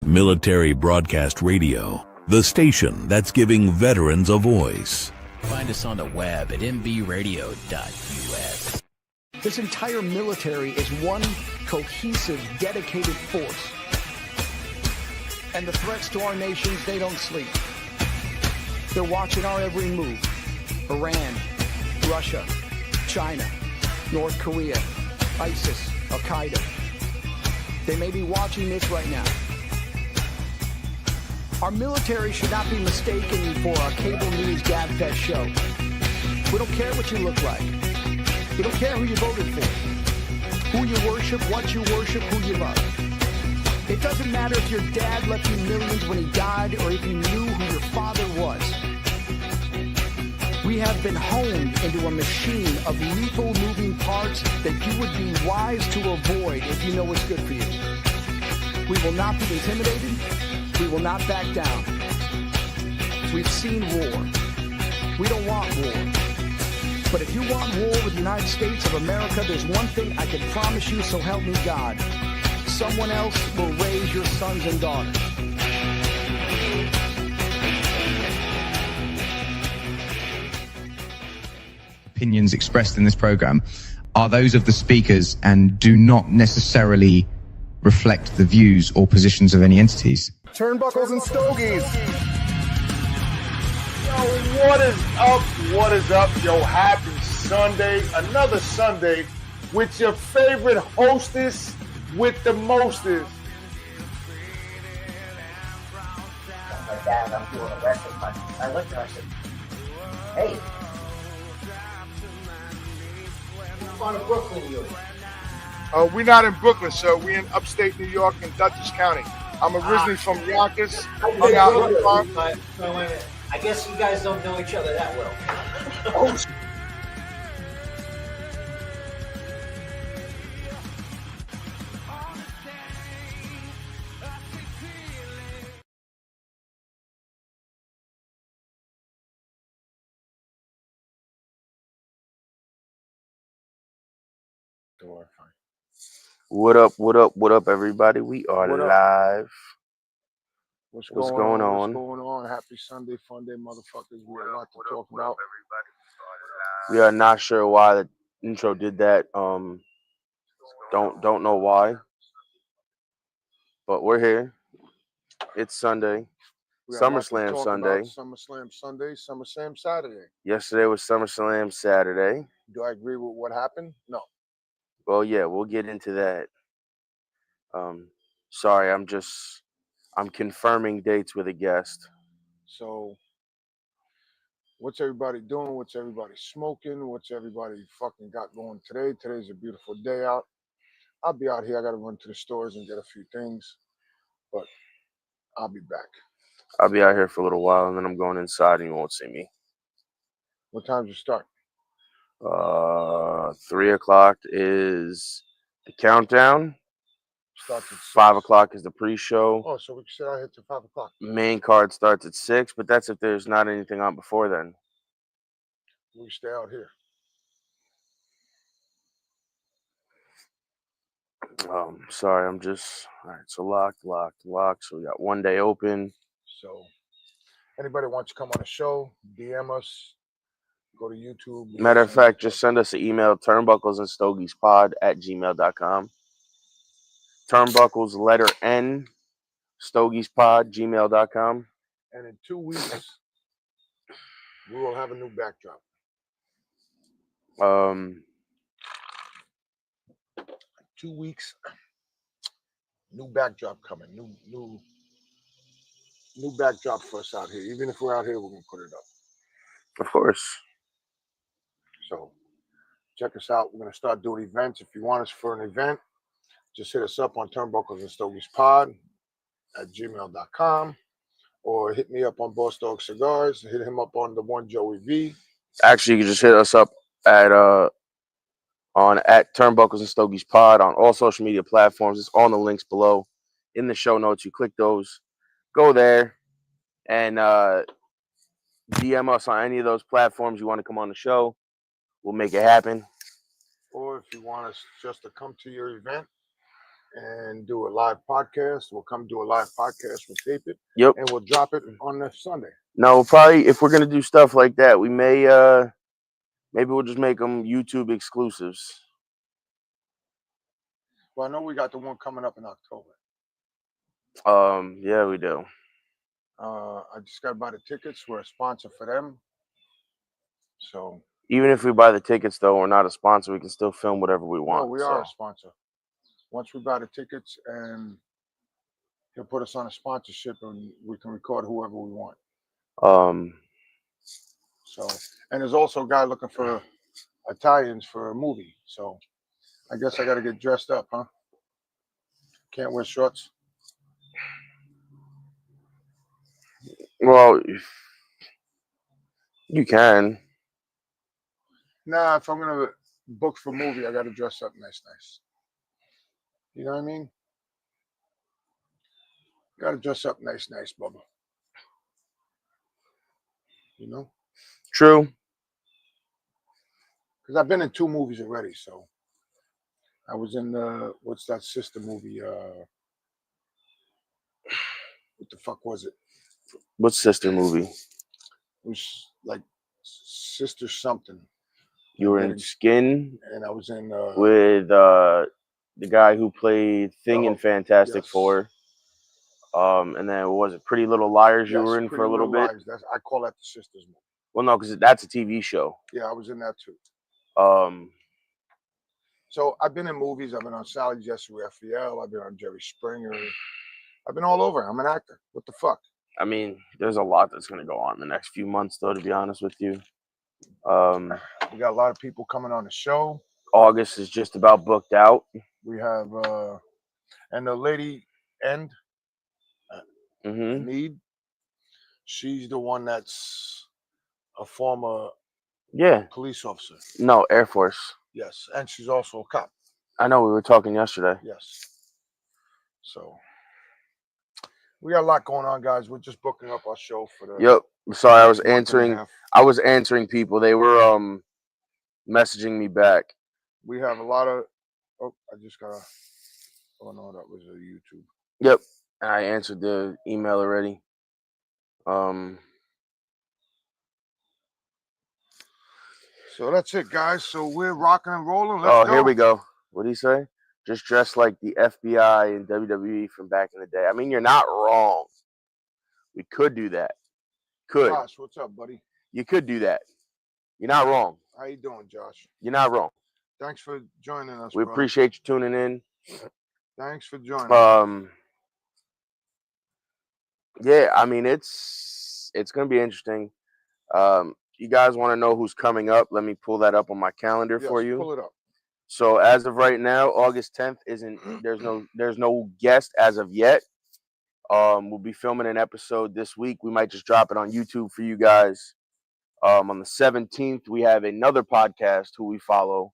Military Broadcast Radio, the station that's giving veterans a voice. Find us on the web at mbradio.us. This entire military is one cohesive, dedicated force. And the threats to our nations, they don't sleep. They're watching our every move. Iran, Russia, China, North Korea, ISIS, Al-Qaeda. They may be watching this right now. Our military should not be mistaken for a cable news gabfest show. We don't care what you look like. We don't care who you voted for, who you worship, what you worship, who you love. It doesn't matter if your dad left you millions when he died or if you knew who your father was. We have been honed into a machine of lethal moving parts that you would be wise to avoid if you know what's good for you. We will not be intimidated. We will not back down. We've seen war. We don't want war. But if you want war with the United States of America, there's one thing I can promise you, so help me God. Someone else will raise your sons and daughters. Opinions expressed in this program are those of the speakers and do not necessarily reflect the views or positions of any entities. Turnbuckles and Stogies. Yo, what is up? What is up? Yo, happy Sunday. Another Sunday with your favorite hostess with the mostest. My dad, I'm doing a wrestling punch. I looked at her and I said, hey, I'm on to Brooklyn, you. We're not in Brooklyn, sir. We're in upstate New York in Dutchess County. I'm originally from Yonkers. Hung out in the park. I guess you guys don't know each other that well. Oh, What up, everybody? We are live. What's going on? What's going on? Happy Sunday, fun day, motherfuckers. We have a lot to talk about. We are not sure why the intro did that. Don't know why. But we're here. It's Sunday. SummerSlam Sunday. SummerSlam Sunday, SummerSlam Saturday. Yesterday was SummerSlam Saturday. Do I agree with what happened? No. Well, yeah, we'll get into that. Sorry, I'm confirming dates with a guest. So, what's everybody doing? What's everybody smoking? What's everybody fucking got going today? Today's a beautiful day out. I'll be out here. I got to run to the stores and get a few things, but I'll be back. I'll be out here for a little while, and then I'm going inside, and you won't see me. What time does it start? 3 o'clock is the countdown. 5 o'clock is the pre-show. Oh, so we can sit out here till 5 o'clock. Main card starts at 6, but that's if there's not anything on before then. We stay out here. Sorry, all right, so locked. So we got one day open. So anybody wants to come on the show, DM us, go to YouTube. Matter of fact, just send us an email, TurnbucklesnStogiespod@gmail.com. Turnbuckles, letter N, Stogiespod@gmail.com. And in 2 weeks, we will have a new backdrop. 2 weeks, new backdrop coming. New backdrop for us out here. Even if we're out here, we're gonna put it up. Of course. So check us out. We're gonna start doing events. If you want us for an event, just hit us up on TurnbucklesnStogiespod@gmail.com or hit me up on Boss Dog Cigars. Hit him up on the one Joey V. Actually, you can just hit us up at @TurnbucklesnStogiespod on all social media platforms. It's on the links below in the show notes. You click those, go there, and DM us on any of those platforms you want to come on the show. We'll make it happen. Or if you want us just to come to your event, and do a live podcast. We'll come do a live podcast. We'll tape it. Yep. And we'll drop it on the Sunday. No, we'll probably, if we're gonna do stuff like that, we may maybe we'll just make them YouTube exclusives. Well, I know we got the one coming up in October. Yeah, we do. I just got to buy the tickets. We're a sponsor for them. So Even if we buy the tickets, though, we're not a sponsor. We can still film whatever we want. no, we are a sponsor. Once we buy the tickets, and he'll put us on a sponsorship, and we can record whoever we want. So, and there's also a guy looking for Italians for a movie. So, I guess I got to get dressed up, huh? Can't wear shorts. Well, you can. Nah, if I'm gonna book for a movie, I got to dress up nice. You know what I mean? Got to dress up nice, Bubba. You know? True. Because I've been in 2 movies already. So I was in what's that sister movie? What the fuck was it? What sister movie? It was like Sister something. You were in Skin, and I was in with the guy who played Thing in Fantastic Four. And then what was it, Pretty Little Liars? You were in for a little bit. I call that the sisters movie. Well, no, because that's a TV show. Yeah, I was in that too. So I've been in movies. I've been on Sally Jesse Raphael. I've been on Jerry Springer. I've been all over. I'm an actor. What the fuck? I mean, there's a lot that's going to go on in the next few months, though, to be honest with you. We got a lot of people coming on the show. August is just about booked out. We have, and the lady, Need, she's the one that's a former police officer. No, Air Force. Yes, and she's also a cop. I know, we were talking yesterday. Yes. So we got a lot going on, guys. We're just booking up our show for the. Yep. Sorry, I was answering people. They were messaging me back. We have a lot of. Oh, I just got a. Oh no, that was a YouTube. Yep, I answered the email already. So that's it, guys. So we're rocking and rolling. Let's go. Here we go. What did he say? Just dressed like the FBI and WWE from back in the day. I mean, you're not wrong. We could do that. Could. Josh, what's up, buddy? You could do that. You're not wrong. How you doing, Josh? You're not wrong. Thanks for joining us. We appreciate you tuning in. Thanks for joining. Yeah, I mean, it's gonna be interesting. You guys want to know who's coming up? Let me pull that up on my calendar for you. Pull it up. So as of right now, August 10th there's no guest as of yet. We'll be filming an episode this week. We might just drop it on YouTube for you guys. On the 17th, we have another podcast who we follow.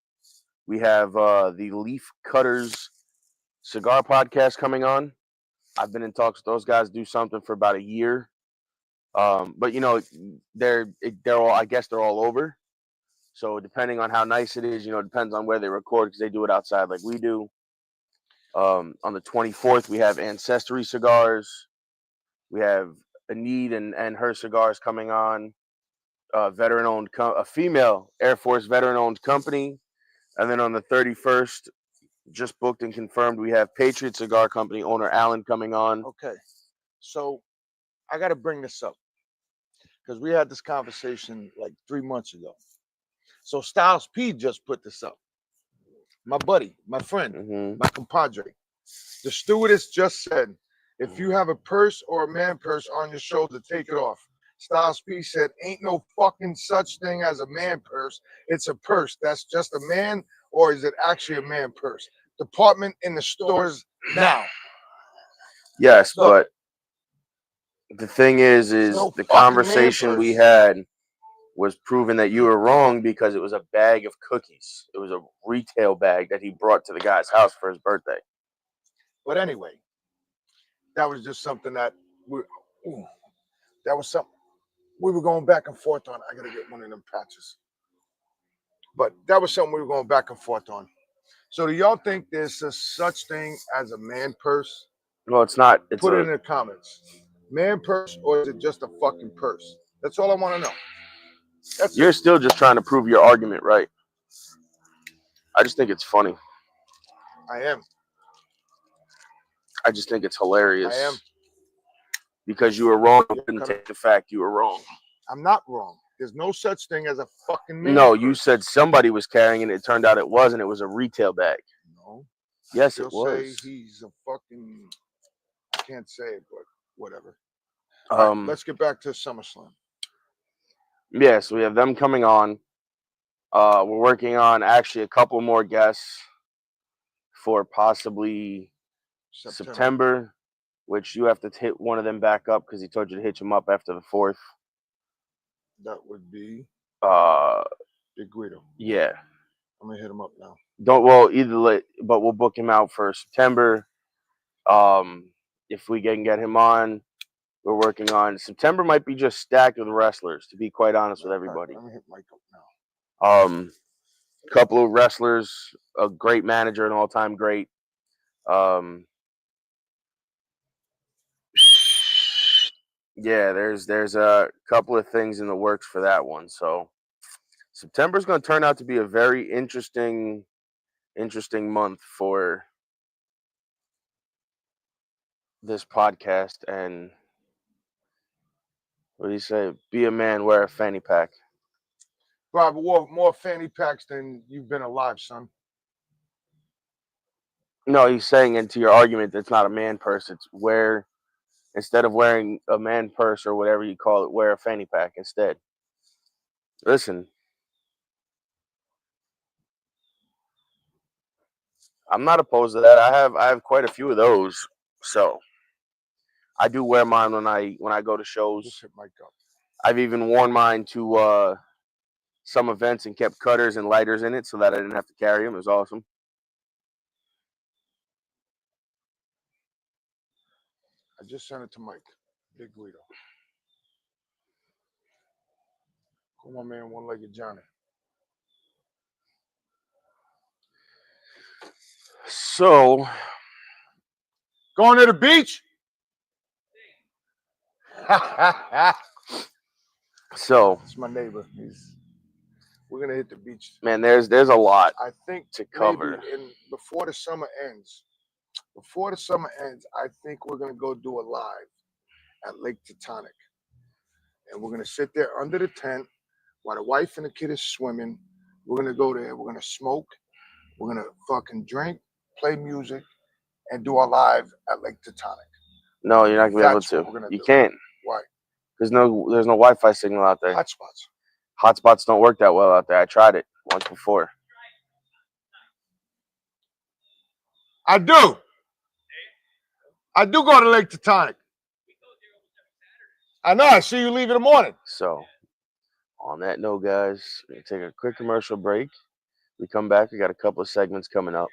We have the Leaf Cutters Cigar podcast coming on. I've been in talks with those guys, do something for about a year. But you know, they're all, I guess they're all over. So depending on how nice it is, you know, it depends on where they record, because they do it outside like we do. On the 24th, we have Ancestry Cigars. We have Anid and her cigars coming on. Veteran-owned, a female Air Force veteran-owned company. And then on the 31st, just booked and confirmed, we have Patriot Cigar Company owner Alan coming on. Okay, so I got to bring this up because we had this conversation like 3 months ago. So Styles P just put this up. My buddy, my friend, my compadre. The stewardess just said, if you have a purse or a man purse on your shoulder, take it off. Styles P said, ain't no fucking such thing as a man purse. It's a purse. That's just a man, or is it actually a man purse? Department in the stores now. Yes, but the thing is the conversation we had was proving that you were wrong, because it was a bag of cookies. It was a retail bag that he brought to the guy's house for his birthday. But anyway, that was just something that we were going back and forth on. I got to get one of them patches. But that was something we were going back and forth on. So do y'all think there's a such thing as a man purse? No, it's not. It's Put it in the comments. Man purse, or is it just a fucking purse? That's all I want to know. You're still just trying to prove your argument, right? I just think it's funny. I am. I just think it's hilarious. I am. Because you were wrong. I didn't take the fact you were wrong. I'm not wrong. There's no such thing as a fucking man. No, you said somebody was carrying it. It turned out it wasn't. It was a retail bag. No. Yes, He'll it was. say he's a fucking. I can't say it, but whatever. All right, let's get back to SummerSlam. Yeah, so we have them coming on. We're working on actually a couple more guests for possibly September, which you have to hit one of them back up because he told you to hitch him up after the 4th. That would be Big Guido. Yeah. I'm gonna hit him up now. But we'll book him out for September. If we can get him on, we're working on September. Might be just stacked with wrestlers, to be quite honest with everybody. Let me hit Mike up now. Couple of wrestlers, a great manager, an all-time great. Yeah, there's a couple of things in the works for that one. So September is going to turn out to be a very interesting month for this podcast. And what do you say? Be a man, wear a fanny pack. Bob, more fanny packs than you've been alive, son. No, he's saying into your argument that's not a man purse. It's instead of wearing a man purse or whatever you call it, wear a fanny pack instead. Listen, I'm not opposed to that. I have quite a few of those, so I do wear mine when I go to shows. Just hit Mike up. I've even worn mine to some events and kept cutters and lighters in it so that I didn't have to carry them. It was awesome. I just sent it to Mike. Big Guido. Come on, man. One-legged Johnny. So, going to the beach? So it's my neighbor. We're gonna hit the beach. Man, there's a lot I think to cover. Before the summer ends, I think we're gonna go do a live at Lake Teutonic, and we're gonna sit there under the tent while the wife and the kid is swimming. We're gonna go there. We're gonna smoke. We're gonna fucking drink, play music, and do our live at Lake Teutonic. No, you're not gonna be able to. You can't. Why? There's no Wi-Fi signal out there. Hotspots don't work that well out there. I tried it once before. I do go to Lake Teutonic. I know. I see you leave in the morning. So, on that note, guys, we're going to take a quick commercial break. We come back. We got a couple of segments coming up.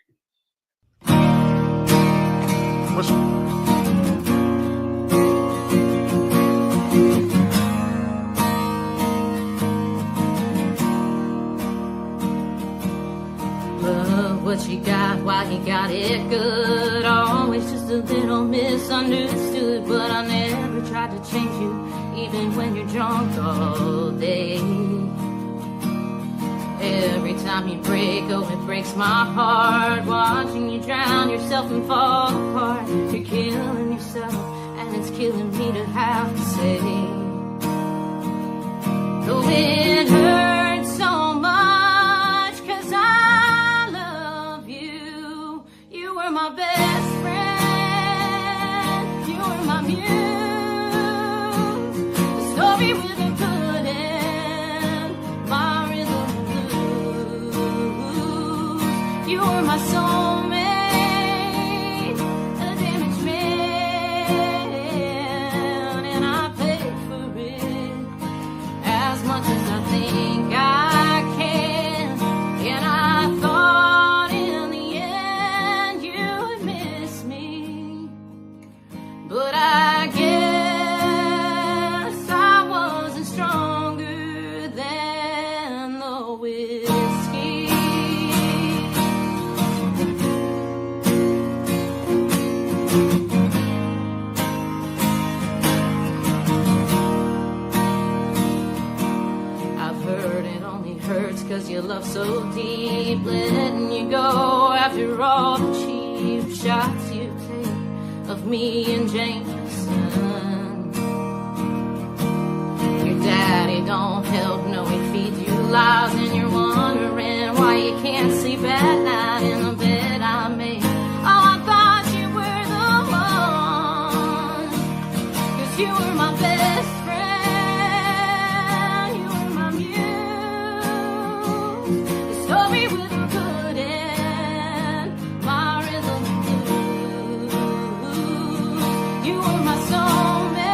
What you got, why you got it good. Always just a little misunderstood, but I never tried to change you, even when you're drunk all day. Every time you break, oh, it breaks my heart. Watching you drown yourself and fall apart. You're killing yourself, and it's killing me to have to say. Though it hurts so much, 'cause I love you. You were my best friend. You were my muse. The story with a good end. My rhythm blues. You were my soulmate. A damaged man. And I paid for it. As much as I think I can, and I thought in the end you would miss me, but I guess I wasn't stronger than the whiskey. 'cause your love so deep, letting you go after all the cheap shots you take of me and Jameson. Your daddy don't help, no, he feeds you lies, and you're wondering why you can't sleep at night in the bed I made. Oh, I thought you were the one, 'cause you were my best friend, you were my muse, the story with a good end, my rhythm blues. You were my soulmate,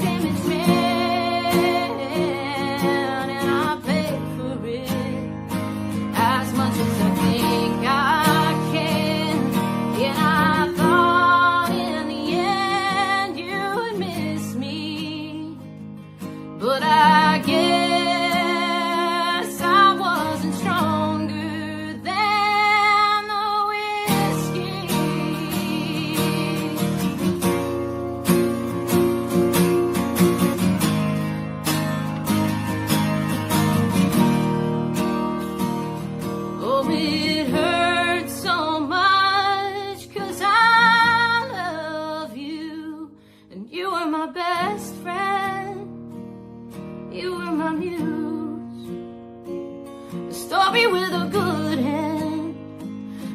damaged man, and I paid for it as much as I think I can. And I thought in the end you would miss me, but I guess I wasn't stronger than the whiskey. Oh, it hurts so much 'cause I love you, and you were my best friend, you were my muse, the story with a good end,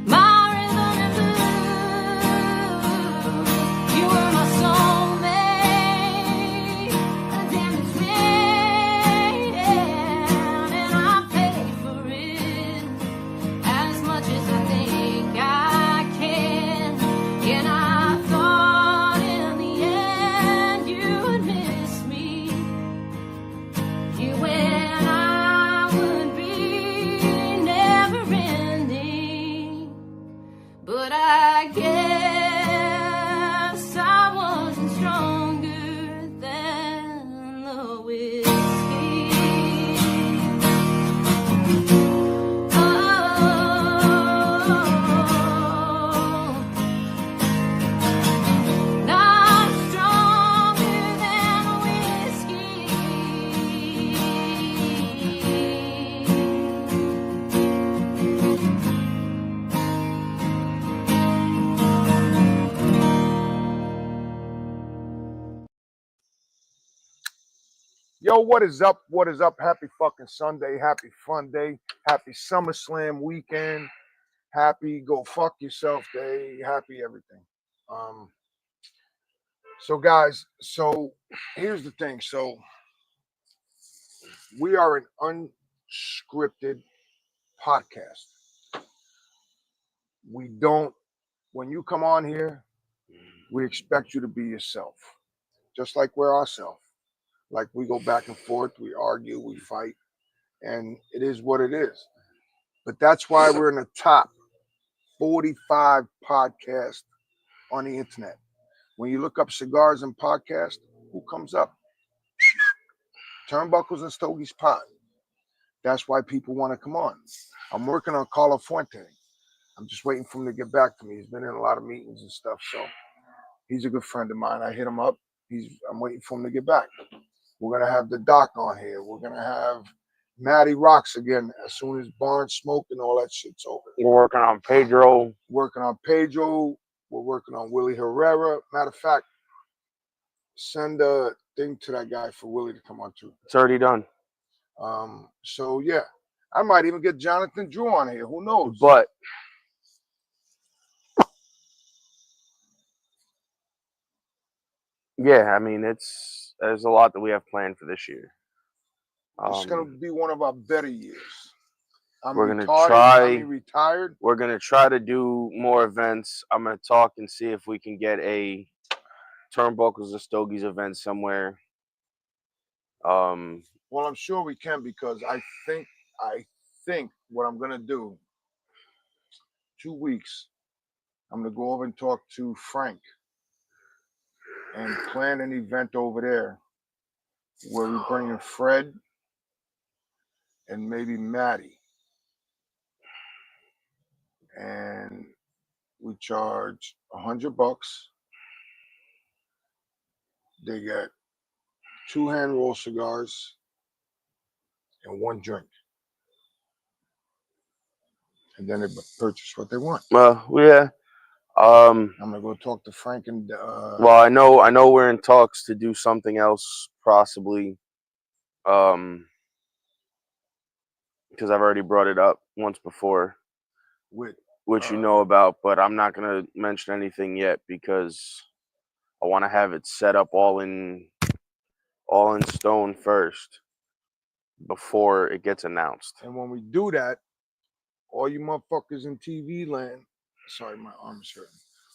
my rhythm and blues. You were my soulmate, a damaged man, and I paid for it as much as I think I can. And I thought in the end you would miss me, you and I would be never ending, but I guess I wasn't stronger than the whiskey. Oh, not stronger than whiskey. Yo, what is up? What is up? Happy fucking Sunday. Happy fun day. Happy SummerSlam weekend. Happy go fuck yourself day. Happy everything. So guys, so here's the thing. So we are an unscripted podcast. We don't, when you come on here, we expect you to be yourself. Just like we're ourselves. Like we go back and forth, we argue, we fight, and it is what it is. But that's why we're in the top 45 podcasts on the internet. When you look up cigars and podcasts, who comes up? Turnbuckles and Stogies Pod. That's why people want to come on. I'm working on Carlo Fuente. I'm just waiting for him to get back to me. He's been in a lot of meetings and stuff, so he's a good friend of mine. I hit him up. I'm waiting for him to get back. We're gonna have the doc on here. We're gonna have Matty Rocks again as soon as Barnes Smoke and all that shit's over. We're working on Pedro. Working on Pedro. We're working on Willie Herrera. Matter of fact, send a thing to that guy for Willie to come on too. It's already done. So yeah, I might even get Jonathan Drew on here. Who knows? But yeah, I mean, there's a lot that we have planned for this year. It's gonna be one of our better years. We're gonna try. Retired. We're gonna try to do more events. I'm gonna talk and see if we can get a Turnbuckles and Stogies event somewhere. Well, I'm sure we can because I think what I'm gonna do. 2 weeks, I'm gonna go over and talk to Frank and plan an event over there where we bring in Fred and maybe Maddie. And we charge $100. They get 2 hand roll cigars and one drink. And then they purchase what they want. Yeah. I'm gonna go talk to Frank and. Well, I know we're in talks to do something else, possibly. Because I've already brought it up once before, which you know about, but I'm not gonna mention anything yet because I want to have it set up all in stone first before it gets announced. And when we do that, all you motherfuckers in TV land, sorry, my arm's hurting.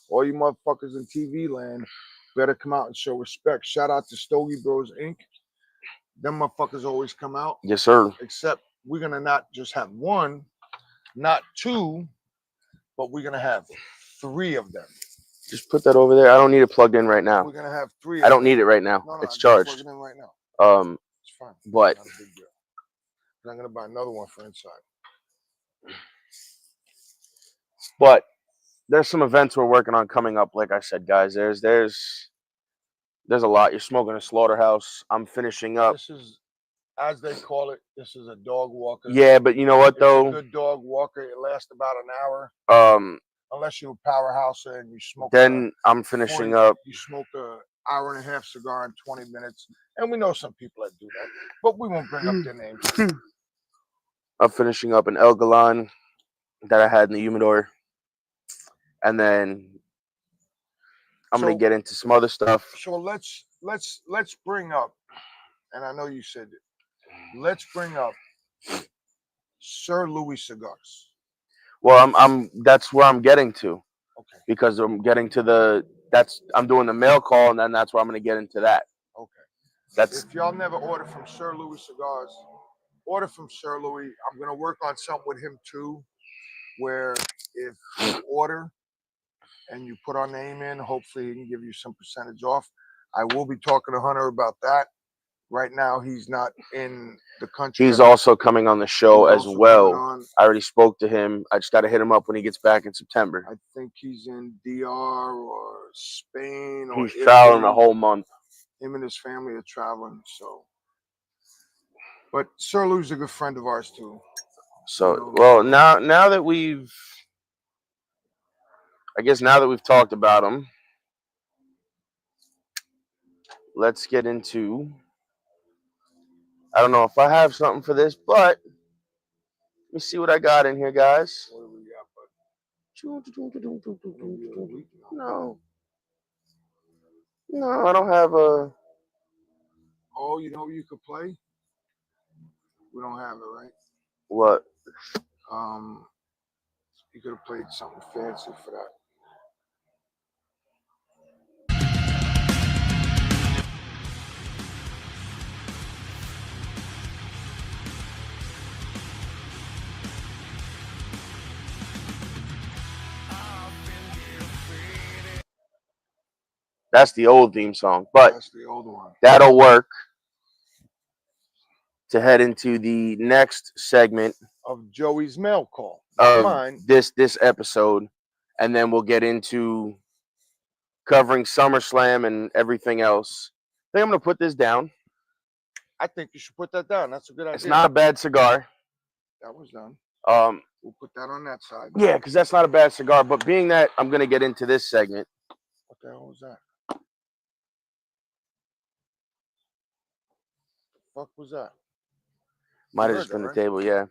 All you motherfuckers in TV land better come out and show respect. Shout out to Stogie Bros Inc. Them motherfuckers always come out. Yes, sir. Except we're gonna not just have one, not two, but we're gonna have 3 of them. Just put that over there. I don't need it plugged in right now. We're gonna have 3. I don't need it right now. No, it's just charged. plug it in right now. It's fine. But not a big deal. I'm gonna buy another one for inside. But there's some events we're working on coming up. Like I said, guys, there's a lot. You're smoking a slaughterhouse. I'm finishing up. This is, as they call it, this is a dog walker. Yeah, but you know what It's though? a good dog walker. It lasts about an hour. Unless you're a powerhouser and you smoke. Then I'm finishing up. You smoke an hour and a half cigar in 20 minutes, and we know some people that do that, but we won't bring up their names. I'm finishing up an El Galan that I had in the humidor, and then I'm gonna get into some other stuff. So let's bring up, and I know you said it. Let's bring up Sir Louis cigars. Well, that's where I'm getting to. Okay. Because I'm getting to I'm doing the mail call, and then that's where I'm gonna get into that. Okay. That's if y'all never ordered from Sir Louis cigars, order from Sir Louis. I'm gonna work on something with him too, where if you order and you put our name in, hopefully he can give you some percentage off. I will be talking to Hunter about that. Right now, he's not in the country. He's also coming on the show as well. I already spoke to him. I just got to hit him up when he gets back in September. I think he's in DR or Spain. Or he's traveling a whole month. Him and his family are traveling. So, but Sir Lou's is a good friend of ours too. So, well, now that we've talked about him, let's get into. I don't know if I have something for this, but let me see what I got in here, guys. What do we got, No, I don't have a. Oh, you know you could play? We don't have it, right? What? You could have played something fancy for that. That's the old theme song, but that's the old one. That'll work to head into the next segment of Joey's mail call. Of this episode, and then we'll get into covering SummerSlam and everything else. I think I'm gonna put this down. I think you should put that down. That's a good idea. It's not a bad cigar. That was done. We'll put that on that side. Yeah, because that's not a bad cigar. But being that I'm gonna get into this segment. What the hell was that? The fuck was that? Might have just been the table, yeah.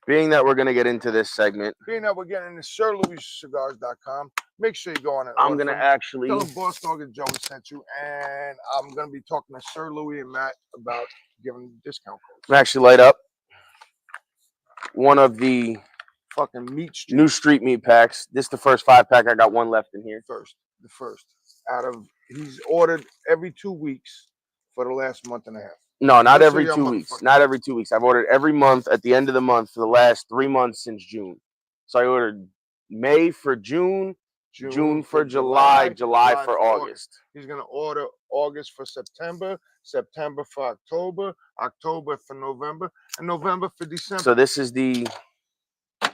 Being that we're gonna get into this segment. Being that we're getting into SirLouisCigars.com, make sure you go on it. I'm gonna actually tell them Boss Dog and Joey sent you, and I'm gonna be talking to Sir Louis and Matt about giving discount codes. I'm actually light up one of the fucking new street meat packs. This is the first 5-pack. I got one left in here. The first out of he's ordered every 2 weeks for the last month and a half. No, not every 2 weeks. Not every 2 weeks. I've ordered every month at the end of the month for the last 3 months since June. So I ordered May for June, June for July, July for August. He's going to order August for September, September for October, October for November, and November for December. So this is the... I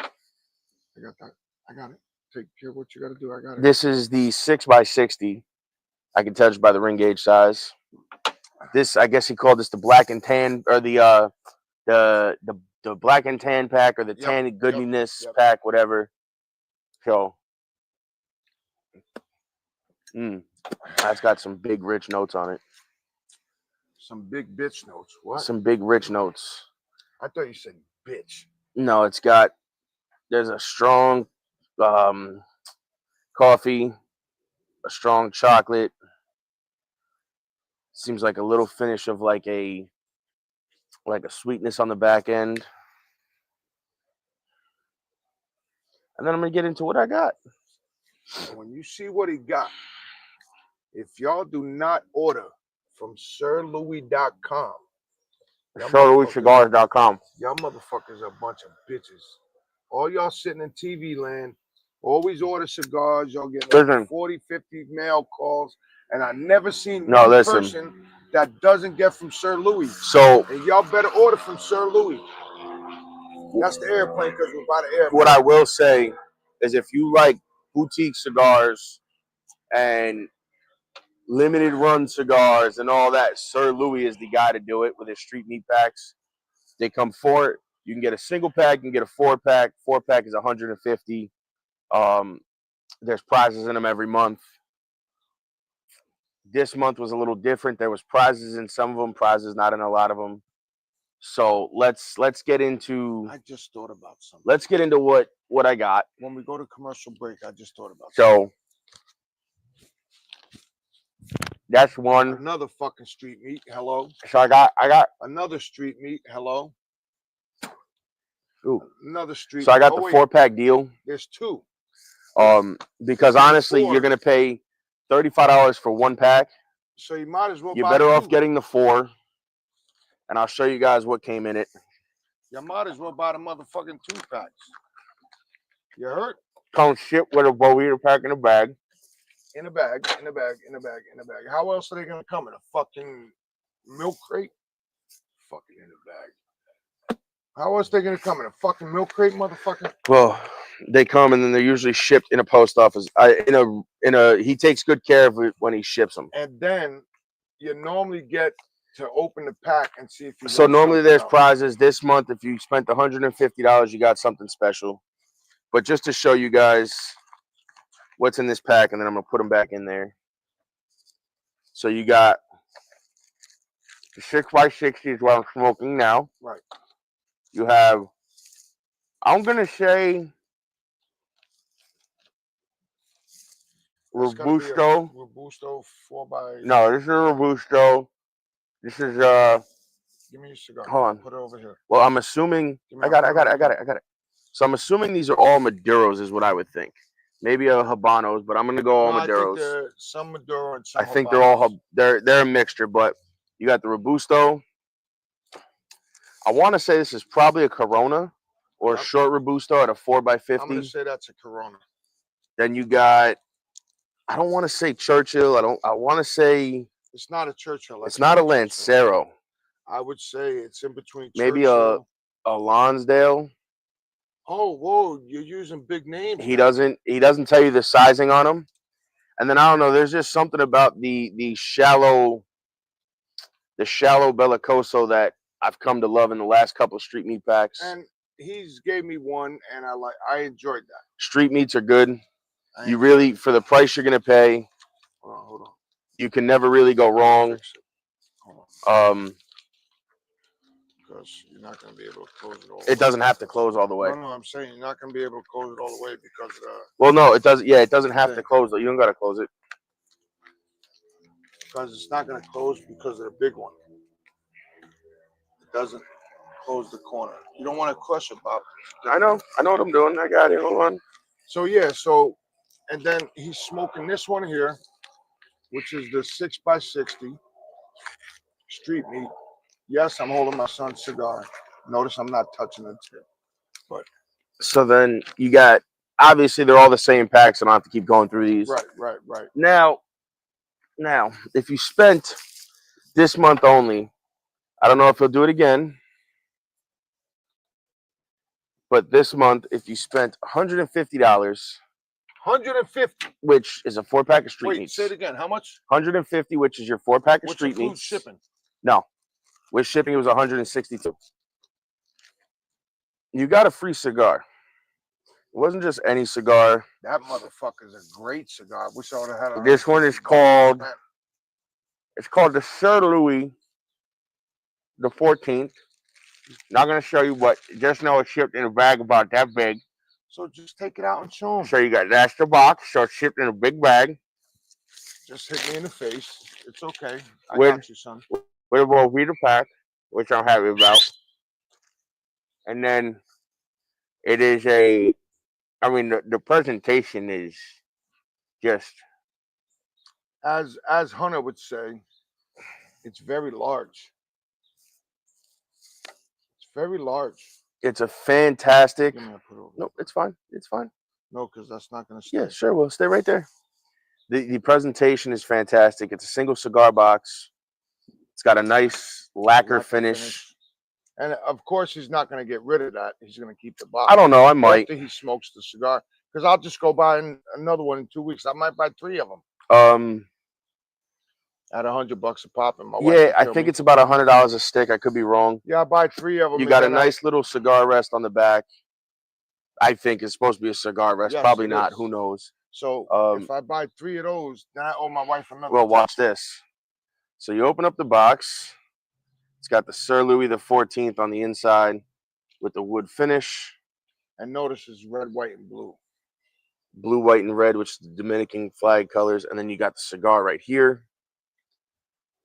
got that. I got it. Take care of what you got to do. I got it. This is the 6x60. I can tell you by the ring gauge size. This, I guess he called this the black and tan, or the the black and tan pack or the Yep, tan yep, goodiness yep. pack, whatever. So, that's got some big rich notes on it. Some big bitch notes. What? Some big rich notes. I thought you said bitch. No, there's a strong coffee, a strong chocolate. Seems like a little finish of like a sweetness on the back end. And then I'm gonna get into what I got. When you see what he got, if y'all do not order from SirLouis.com, SirLouisCigars.com. y'all motherfuckers are a bunch of bitches. All y'all sitting in TV land, always order cigars. Y'all get like 40, 50 mail calls, and I never seen one person that doesn't get from Sir Louis. So, and y'all better order from Sir Louis. That's the airplane because we're by the airplane. What I will say is if you like boutique cigars and limited run cigars and all that, Sir Louis is the guy to do it with his street meat packs. They come for it. You can get a single pack, you can get a 4-pack. 4-pack is $150. There's prizes in them every month. This month was a little different. There was prizes in some of them, prizes not in a lot of them. So let's get into. I just thought about something. Let's get into what I got. When we go to commercial break, I just thought about something. That's one. Another fucking street meat. Hello. So I got another street meat. Hello. Ooh. Another street. So I got the 4-pack deal. There's two. Because honestly, you're gonna pay $35 for 1 pack. So you might as well. You're better off getting the 4. And I'll show you guys what came in it. You might as well buy the motherfucking 2 packs. You heard? Comes shipped with a Bowie pack in a bag. In a bag. How else are they gonna come in a fucking milk crate? Fucking in a bag. How else are they gonna come in a fucking milk crate, motherfucker? Well, they come and then they're usually shipped in a post office. He takes good care of it when he ships them. And then you normally get to open the pack and see if you. So normally there's prizes. This month, if you spent $150, you got something special. But just to show you guys what's in this pack, and then I'm gonna put them back in there. So you got the 6x60 is what I'm smoking now. Right. You have, I'm gonna say, Robusto. Robusto 4x. No, this is a Robusto. This is Give me your cigar. Hold on. Put it over here. Well, I'm assuming I got it. So I'm assuming these are all Maduros, is what I would think. Maybe a Habanos, but I'm gonna go all Maduros. I think some Maduro and some. I think they're all they're a mixture, but you got the Robusto. I want to say this is probably a Corona or a short Robusto at a 4x50. I'm gonna say that's a Corona. Then you got, I don't want to say Churchill. I want to say it's not a Churchill. It's not a Lancero. I would say it's in between. Maybe Churchill. a Lonsdale. Oh, whoa! You're using big names. He doesn't tell you the sizing on them, and then I don't know. There's just something about the shallow Bellicoso that I've come to love in the last couple of street meat packs. And he's gave me one, and I enjoyed that. Street meats are good. You really, for the price you're gonna pay, hold on. You can never really go wrong. Because you're not gonna be able to close it all. It doesn't have to close all the way. No, I'm saying you're not gonna be able to close it all the way because of the. Well, no, it doesn't. Yeah, it doesn't have to close though. You don't gotta close it. Because it's not gonna close because of the big one. It doesn't close the corner. You don't want to crush it, Bob. I know what I'm doing. I got it. Hold on. So and then he's smoking this one here, which is the 6x60 street meat. Yes, I'm holding my son's cigar. Notice I'm not touching the tip. But so then you got, obviously they're all the same packs. I don't have to keep going through these. Right. Now, if you spent this month only, I don't know if he'll do it again. But this month, if you spent $150, which is a 4-pack of street meats. Say it again. How much? $150, which is your 4-pack of street meats. Shipping? No, with shipping it was $162. you got a free cigar. It wasn't just any cigar. That motherfucker's a great cigar. Wish I would have had it. This one is called, it's called the Sir Louis the 14th. Not going to show you, but just know it's shipped in a bag about that big. So just take it out and show him. So you got, that's the box. So it's shipped in a big bag. Just hit me in the face. It's okay. I With- got you, son. With a Volvita pack, which I'm happy about. And then it is a, I mean, the presentation is just, As Hunter would say, it's very large. It's very large. it's a fantastic, Give me a put over. no, it's fine. It's fine. No, because that's not going to stay. Yeah, sure. We'll stay right there. The presentation is fantastic. It's a single cigar box. It's got a nice lacquer finish. And of course, he's not going to get rid of that. He's going to keep the box. I don't know. I might. After he smokes the cigar. Because I'll just go buy another one in 2 weeks. I might buy 3 of them. At $100 a pop. And my wife Yeah, will I kill think me. it's about $100 a stick. I could be wrong. Yeah, I buy 3 of them. You got a nice little cigar rest on the back. I think it's supposed to be a cigar rest. Yes, Probably it not. is. Who knows? So if I buy 3 of those, then I owe my wife another. Well, watch this. So you open up the box. It's got the Sir Louis the 14th on the inside with the wood finish. And notice it's red, white, and blue. Blue, white, and red, which is the Dominican flag colors. And then you got the cigar right here.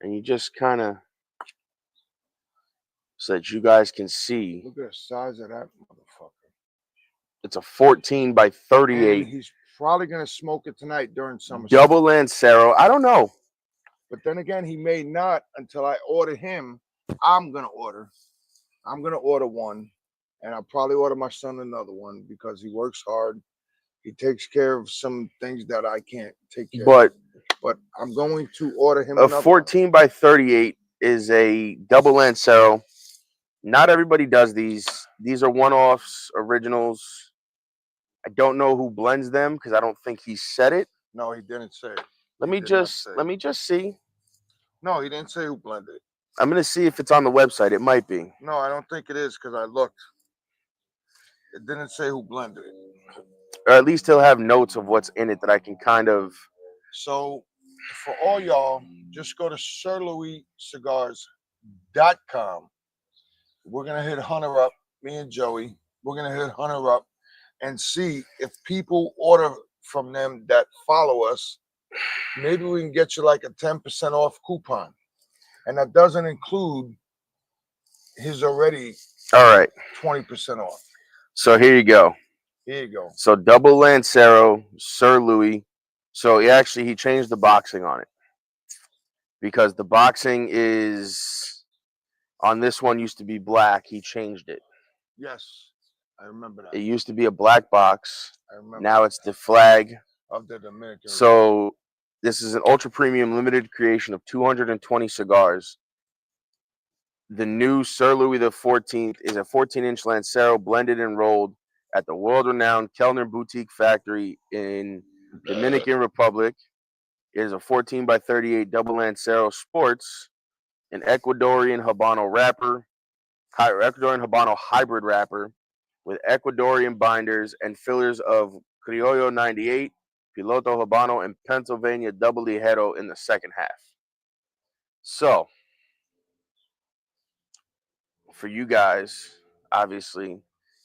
And you just kind of, so that you guys can see, Look at the size of that motherfucker. it's a 14 by 38 And he's probably going to smoke it tonight during summer. double Lancero. I don't know. But then again, he may not until I order him. I'm going to order. I'm going to order one. And I'll probably order my son another one because he works hard. He takes care of some things that I can't take care of. But I'm going to order him A another 14 by 38 is a double Lancero. Not everybody does these. These are one-offs, originals. I don't know who blends them because I don't think he said it. No, he didn't say it. Let me just see. No, he didn't say who blended it. I'm gonna see if it's on the website. It might be. No, I don't think it is because I looked. It didn't say who blended it. Or at least he'll have notes of what's in it that I can kind of. So for all y'all, just go to sirlouiscigars.com. We're going to hit Hunter up, me and Joey. We're going to hit Hunter up and see if people order from them that follow us. Maybe we can get you like a 10% off coupon. And that doesn't include his already All right. 20% off. So here you go. Here you go. So double Lancero, Sir Louis. So he changed the boxing on it because the boxing is on this one used to be black. He changed it. Yes, I remember that. It used to be a black box. I remember. Now it's the flag. Of the Dominican. So this is an ultra premium limited creation of 220 cigars. The new Sir Louis the 14th is a 14-inch Lancero blended and rolled at the world-renowned Kellner Boutique Factory in Dominican Republic. It is a 14 by 38 double Lancero Sports, an Ecuadorian Habano wrapper, Ecuadorian Habano hybrid wrapper with Ecuadorian binders and fillers of Criollo 98, Piloto Habano, and Pennsylvania Double Ligero in the second half. So, for you guys, obviously,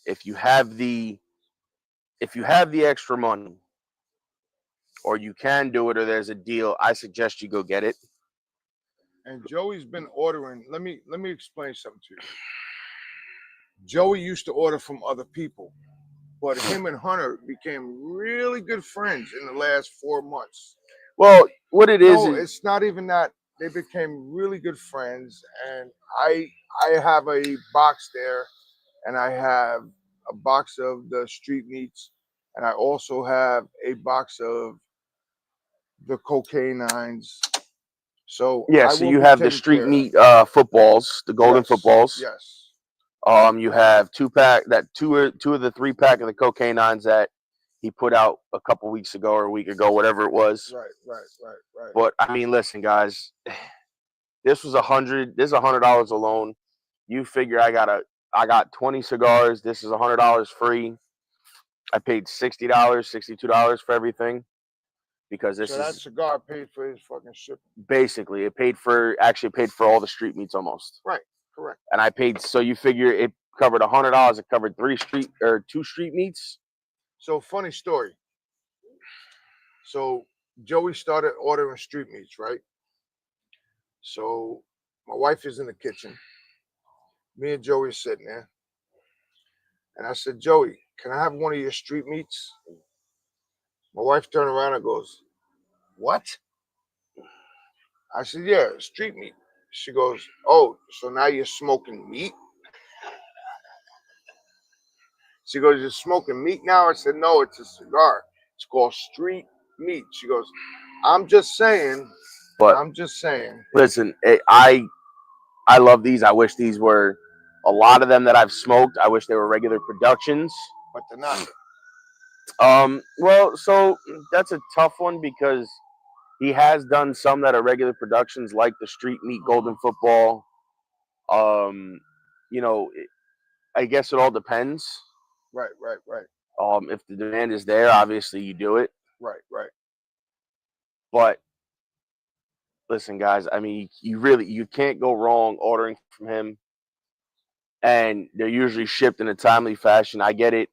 if you have the extra money, or you can do it, or there's a deal, I suggest you go get it. And Joey's been ordering. Let me explain something to you. Joey used to order from other people, but him and Hunter became really good friends in the last 4 months. Well, what it is, No, it's not even that. They became really good friends, and I have a box there, and I have a box of the street meats, and I also have a box of the cocaine nines. So yeah, I so will you be have the taken street care of. meat footballs, the golden Yes, footballs. Yes. You have two of the 3-pack of the cocaine nines that he put out a couple weeks ago or a week ago, whatever it was. Right. But I mean, listen, guys, this was $100 alone. You figure I gotta I got 20 cigars. This is $100 free. I paid $60, $62 for everything because this So that is cigar paid for his fucking shipping. basically it paid for all the street meats almost. Right, correct. And I paid, so you figure it covered $100. It covered 2 street meats. So funny story. So Joey started ordering street meats, right? So my wife is in the kitchen. Me and Joey are sitting there. And I said, Joey, can I have one of your street meats? My wife turned around and goes, what? I said, yeah, street meat. She goes, oh, so now you're smoking meat? She goes, you're smoking meat now? I said, no, it's a cigar. It's called street meat. She goes, I'm just saying. Listen, I love these. I wish these were a lot of them that I've smoked. I wish they were regular productions. But they're not. Well, so that's a tough one because he has done some that are regular productions, like the Street Meat Golden Football. You know, I guess it all depends. Right. If the demand is there, obviously you do it. Right. But listen, guys, I mean, you can't go wrong ordering from him. And they're usually shipped in a timely fashion. I get it.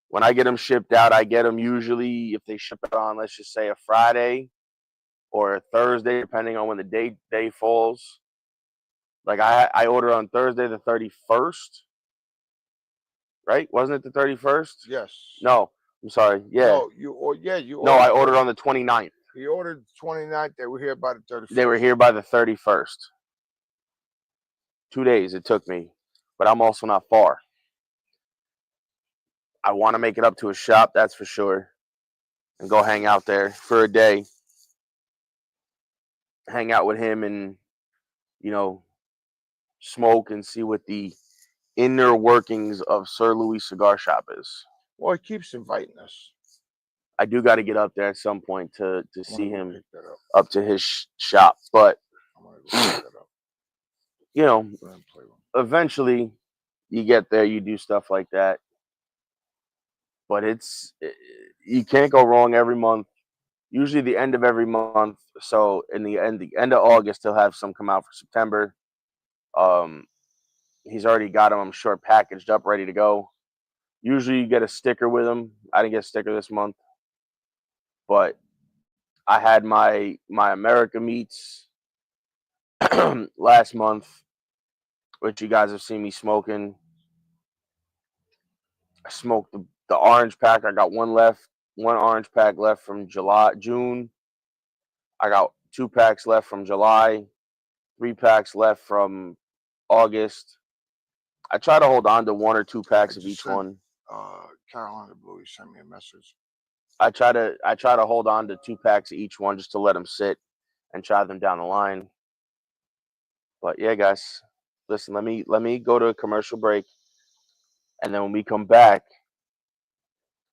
When I get them shipped out, I get them usually, if they ship it on, let's just say a Friday or a Thursday, depending on when the day falls. Like I ordered on Thursday the 31st, right? Wasn't it the 31st? Yes. No, I'm sorry. Yeah. No, I ordered on the 29th. He ordered the 29th. They were here by the 31st. They were here by the 31st. 2 days it took me, but I'm also not far. I want to make it up to his shop, that's for sure, and go hang out there for a day. Hang out with him and, smoke and see what the inner workings of Sir Louis Cigar Shop is. Well, he keeps inviting us. I do got to get up there at some point to see him up to his shop, but eventually you get there, you do stuff like that. But you can't go wrong every month. Usually the end of every month. So in the end of August, he'll have some come out for September. He's already got them, I'm sure, packaged up, ready to go. Usually you get a sticker with them. I didn't get a sticker this month, but I had my America Meats last month, which you guys have seen me smoking. I smoked the orange pack. I got one orange pack left from June. I got 2 packs left from July, 3 packs left from August. I try to hold on to 1 or 2 packs of each one. Carolina Blue sent me a message. I try to hold on to 2 packs of each one just to let them sit and try them down the line. But yeah, guys, listen, let me go to a commercial break, and then when we come back,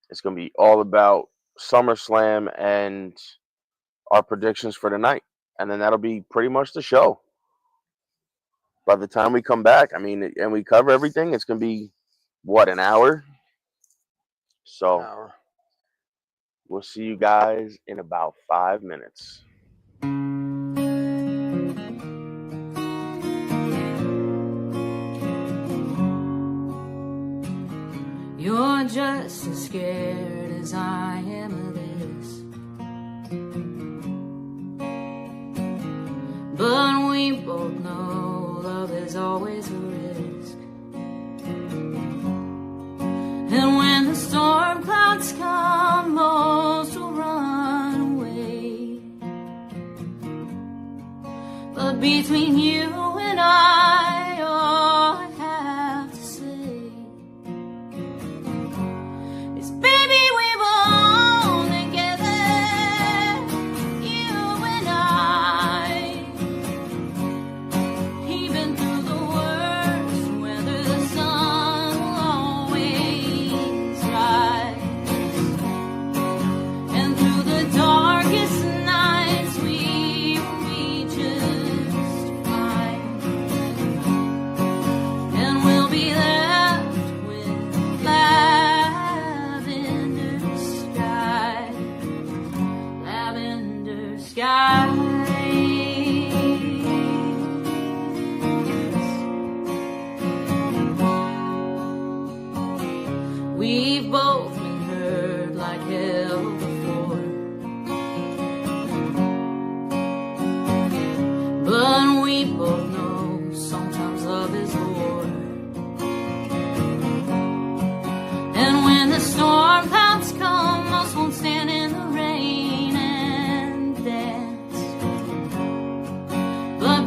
it's going to be all about SummerSlam and our predictions for tonight. And then that'll be pretty much the show. By the time we come back, and we cover everything, it's going to be, an hour? So we'll see you guys in about 5 minutes. You're just as scared as I am of this, but we both know love is always a risk. And when the storm clouds come, most will run away. But between you and I, all I have to say is, baby, we belong together, you and I. Even through the worst weather, the sun will always rise. And through the darkest nights, we will be just fine.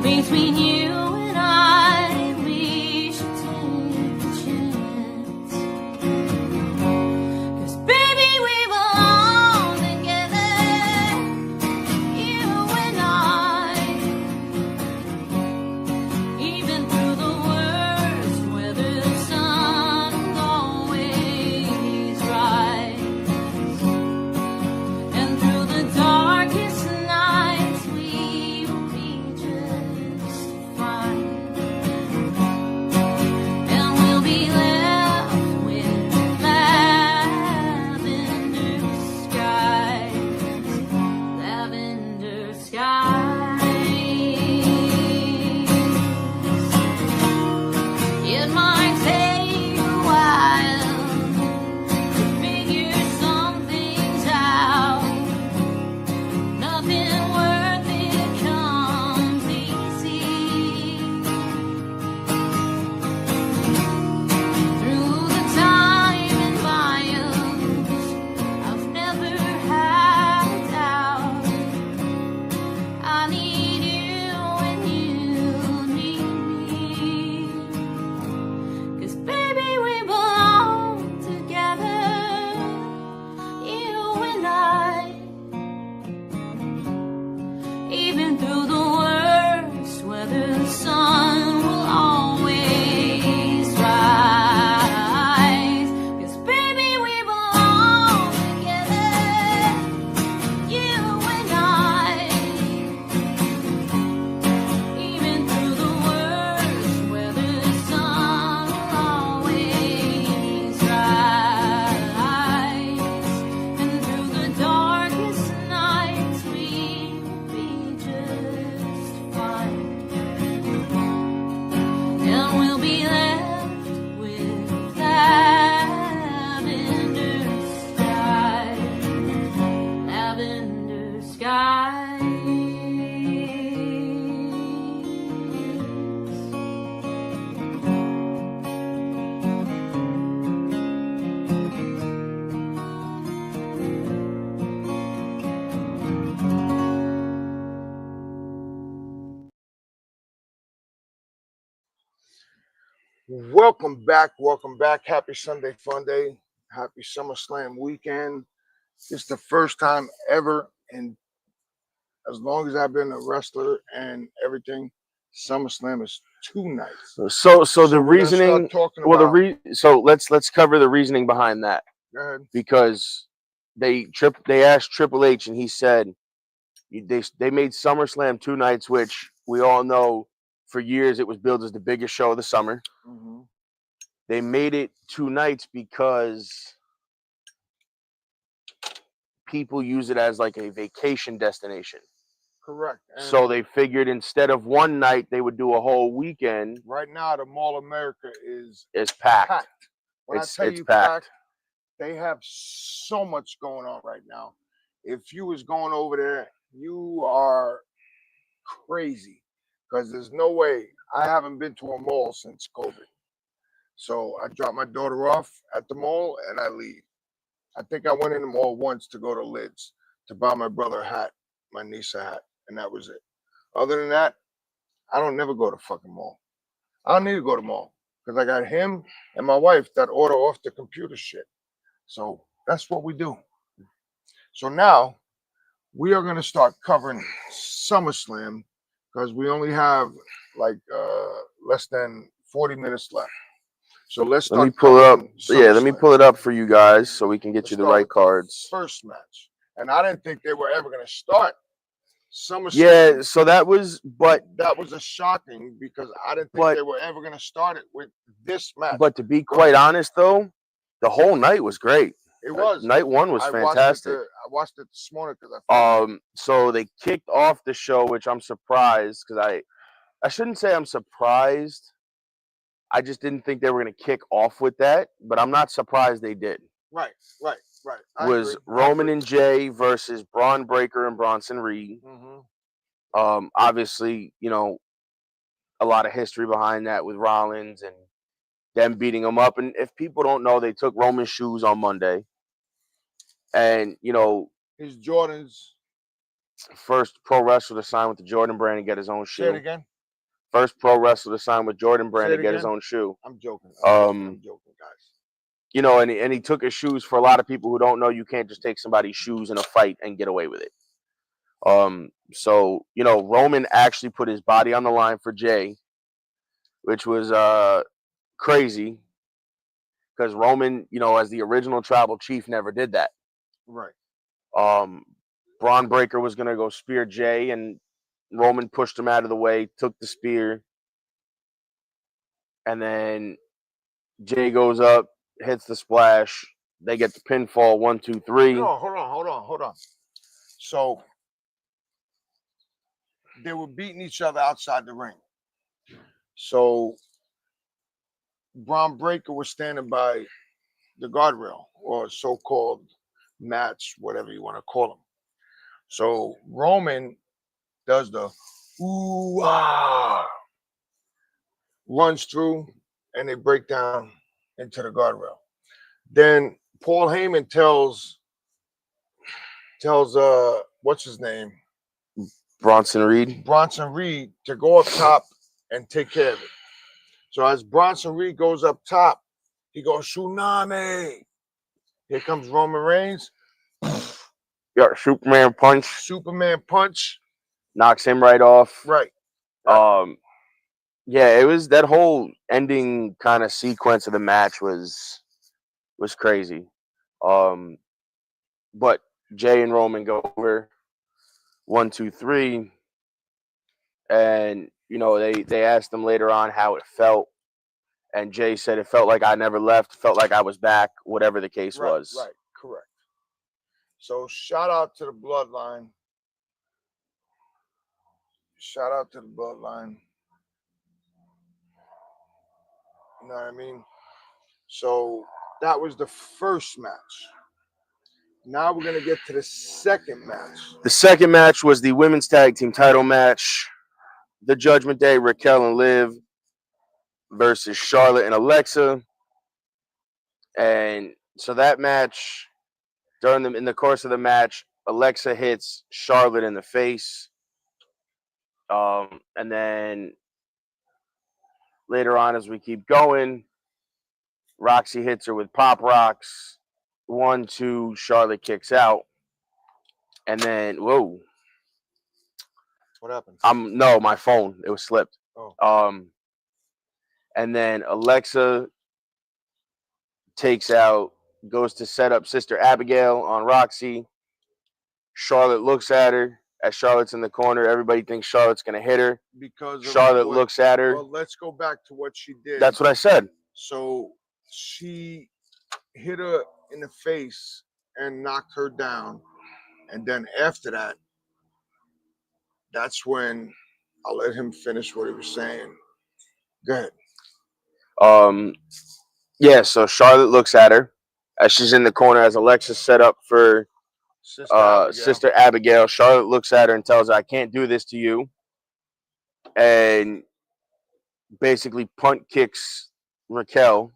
Between you and I, we should take a chance. 'Cause baby, we belong together, you and I. Even through the worst weather, the sun will always rise. And through the darkest nights, we will be just fine. And we'll be left with lavender skies, lavender skies. It might take a while to figure some things out. Nothing worth it comes easy. Through the time and miles, I've never had a doubt. I need you and you need me. 'Cause baby, we belong together, you and I. Even through the worst weather, the sun will always rise. 'Cause baby, we belong together, you and I. Even through the worst weather, the sun will always rise. And through the darkest nights, we will be just fine. And we'll be left with lavender skies, lavender skies. Welcome back. Welcome back. Happy Sunday Fun Day. Happy SummerSlam weekend. It's the first time ever, and as long as I've been a wrestler and everything, SummerSlam is 2 nights. So the we're gonna reasoning. start talking Well, about. so let's cover the reasoning behind that, Go ahead. because they asked Triple H and he said they made SummerSlam 2 nights, which we all know for years it was billed as the biggest show of the summer. Mm-hmm. They made it 2 nights because people use it as like a vacation destination. Correct. And So they figured instead of 1 night, they would do a whole weekend. right now, the Mall of America is It's packed. When It's I tell you packed. they have so much going on right now. If you was going over there, you are crazy, because there's no way. I haven't been to a mall since COVID. So I drop my daughter off at the mall and I leave. I think I went in the mall once to go to Lids to buy my brother a hat, my niece a hat, and that was it. Other than that, I don't never go to fucking mall. I don't need to go to mall because I got him and my wife that order off the computer shit. So that's what we do. So now we are going to start covering SummerSlam because we only have like less than 40 minutes left. So let's start. Let me pull it up. Yeah, let me SummerSlam. pull it up for you guys so we can get Let's you the start right with the cards. First match, and I didn't think they were ever going to start SummerSlam. Yeah, so that was, but that was a shocking because I didn't think they were ever going to start it with this match. But to be quite honest, though, the whole night was great. It was. Night 1 was fantastic. I watched it this morning because so they kicked off the show, which I'm surprised because I shouldn't say I'm surprised. I just didn't think they were going to kick off with that, but I'm not surprised they did. Right. Was Roman and Jay versus Braun Breaker and Bronson Reed. Mm-hmm. Obviously, you know, a lot of history behind that with Rollins and them beating him up. And if people don't know, they took Roman's shoes on Monday. And, you know, his Jordans. First pro wrestler to sign with the Jordan brand and get his own shoe. Say it again. First pro wrestler to sign with Jordan Brand Say to it get his again? own shoe. I'm joking. Um, I'm joking, guys. You know, and he took his shoes. For a lot of people who don't know, you can't just take somebody's shoes in a fight and get away with it. So, you know, Roman actually put his body on the line for Jay, which was crazy because Roman, you know, as the original tribal chief, never did that. Right. Braun Breaker was going to go spear Jay, and Roman pushed him out of the way, took the spear, and then Jay goes up, hits the splash. They get the pinfall, 1, 2, 3. No, hold on. So they were beating each other outside the ring. So Braun Breaker was standing by the guardrail, or so-called match, whatever you want to call them. So Roman does the ooh ah, runs through, and they break down into the guardrail. Then Paul Heyman tells what's his name? Bronson Reed to go up top and take care of it. So as Bronson Reed goes up top, he goes tsunami. Here comes Roman Reigns. Yeah, Superman punch. Knocks him right off. Right. Yeah, it was that whole ending kind of sequence of the match was crazy. But Jay and Roman go over 1, 2, 3, and you know they asked him later on how it felt, and Jay said it felt like I never left, felt like I was back, whatever the case was. Right, correct. So shout out to the bloodline. You know what I mean? So that was the first match. Now we're going to get to the second match. The second match was the women's tag team title match. The Judgment Day, Raquel and Liv versus Charlotte and Alexa. And so that match, in the course of the match, Alexa hits Charlotte in the face. And then later on, as we keep going, Roxy hits her with pop rocks. 1, 2, Charlotte kicks out. And then, whoa. What happened? No, my phone. It was slipped. Oh. And then Alexa goes to set up Sister Abigail on Roxy. Charlotte looks at her. As Charlotte's in the corner, everybody thinks Charlotte's going to hit her. Because Charlotte looks at her. Well, let's go back to what she did. That's what I said. So she hit her in the face and knocked her down. And then after that, that's when I'll let him finish what he was saying. Go ahead. Yeah, so Charlotte looks at her as she's in the corner as Alexa's set up for Sister Abigail. Charlotte looks at her and tells her, I can't do this to you. And basically punt kicks Raquel.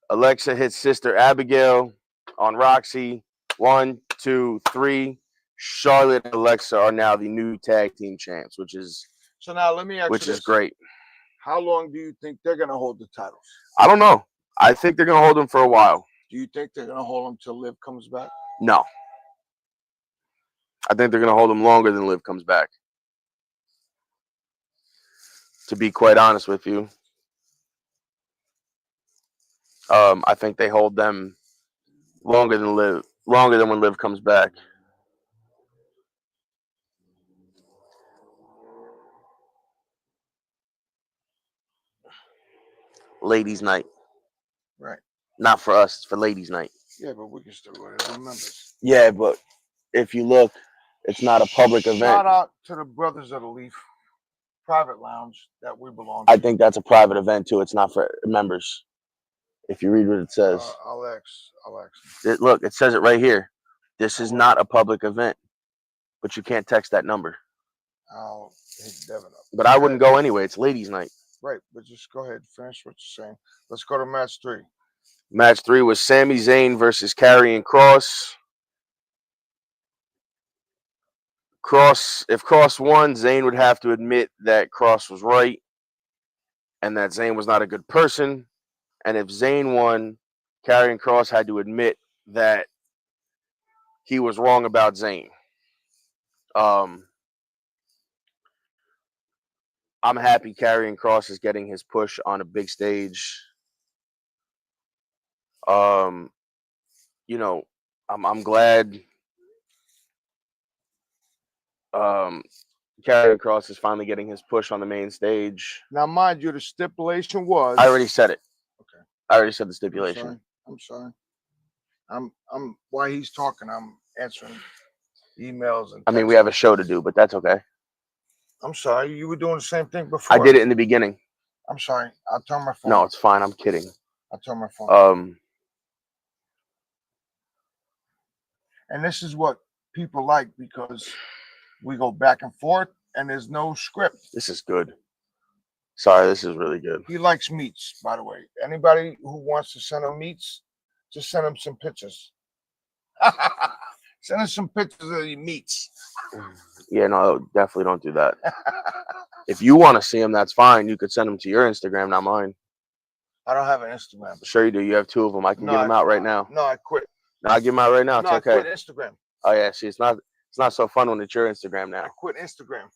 Alexa hits Sister Abigail on Roxy. 1, 2, 3. Charlotte and Alexa are now the new tag team champs, which is now let me ask which you is this. great. How long do you think they're going to hold the titles? I don't know. I think they're going to hold them for a while. Do you think they're going to hold them till Liv comes back? No. I think they're going to hold them longer than Liv comes back. To be quite honest with you. I think they hold them longer than when Liv comes back. Ladies' night. Right. Not for us, it's for ladies' night. Yeah, but we can still go to the members. Yeah, but if you look, it's not a public event. Shout out to the Brothers of the Leaf private lounge that we belong to. I think that's a private event too. It's not for members. If you read what it says. Alex. Look, it says it right here. This is not a public event, but you can't text that number. I'll hit Devin up. But I wouldn't go anyway. It's ladies' night. Right, but just go ahead, finish what you're saying. Let's go to match 3. Match 3 was Sami Zayn versus Karrion Kross. if Cross won, Zayn would have to admit that Cross was right and that Zayn was not a good person. And if Zayn won, Karrion Kross had to admit that he was wrong about Zayn. I'm happy Karrion Kross is getting his push on a big stage. I'm glad Karrion Kross is finally getting his push on the main stage. Now, mind you, the stipulation was. I already said it. Okay. I already said the stipulation. I'm sorry. I'm while he's talking, I'm answering emails and. I mean, we have a show to do, but that's okay. I'm sorry. You were doing the same thing before. I did it in the beginning. I'm sorry. I'll turn my phone. No, it's fine. I'm kidding. I'll turn my phone. And this is what people like because we go back and forth and there's no script. This is good. Sorry, this is really good. He likes meats, by the way. Anybody who wants to send him meats, just send him some pictures. Send us some pictures of your meats. Yeah, no, definitely don't do that. If you want to see them, that's fine. You could send them to your Instagram, not mine. I don't have an Instagram. Sure you do. You have 2 of them. I can give them out right now. No, I quit. No, I'll give them out right now. It's okay. I quit Instagram. Oh yeah, see, it's not so fun when it's your Instagram now. I quit Instagram.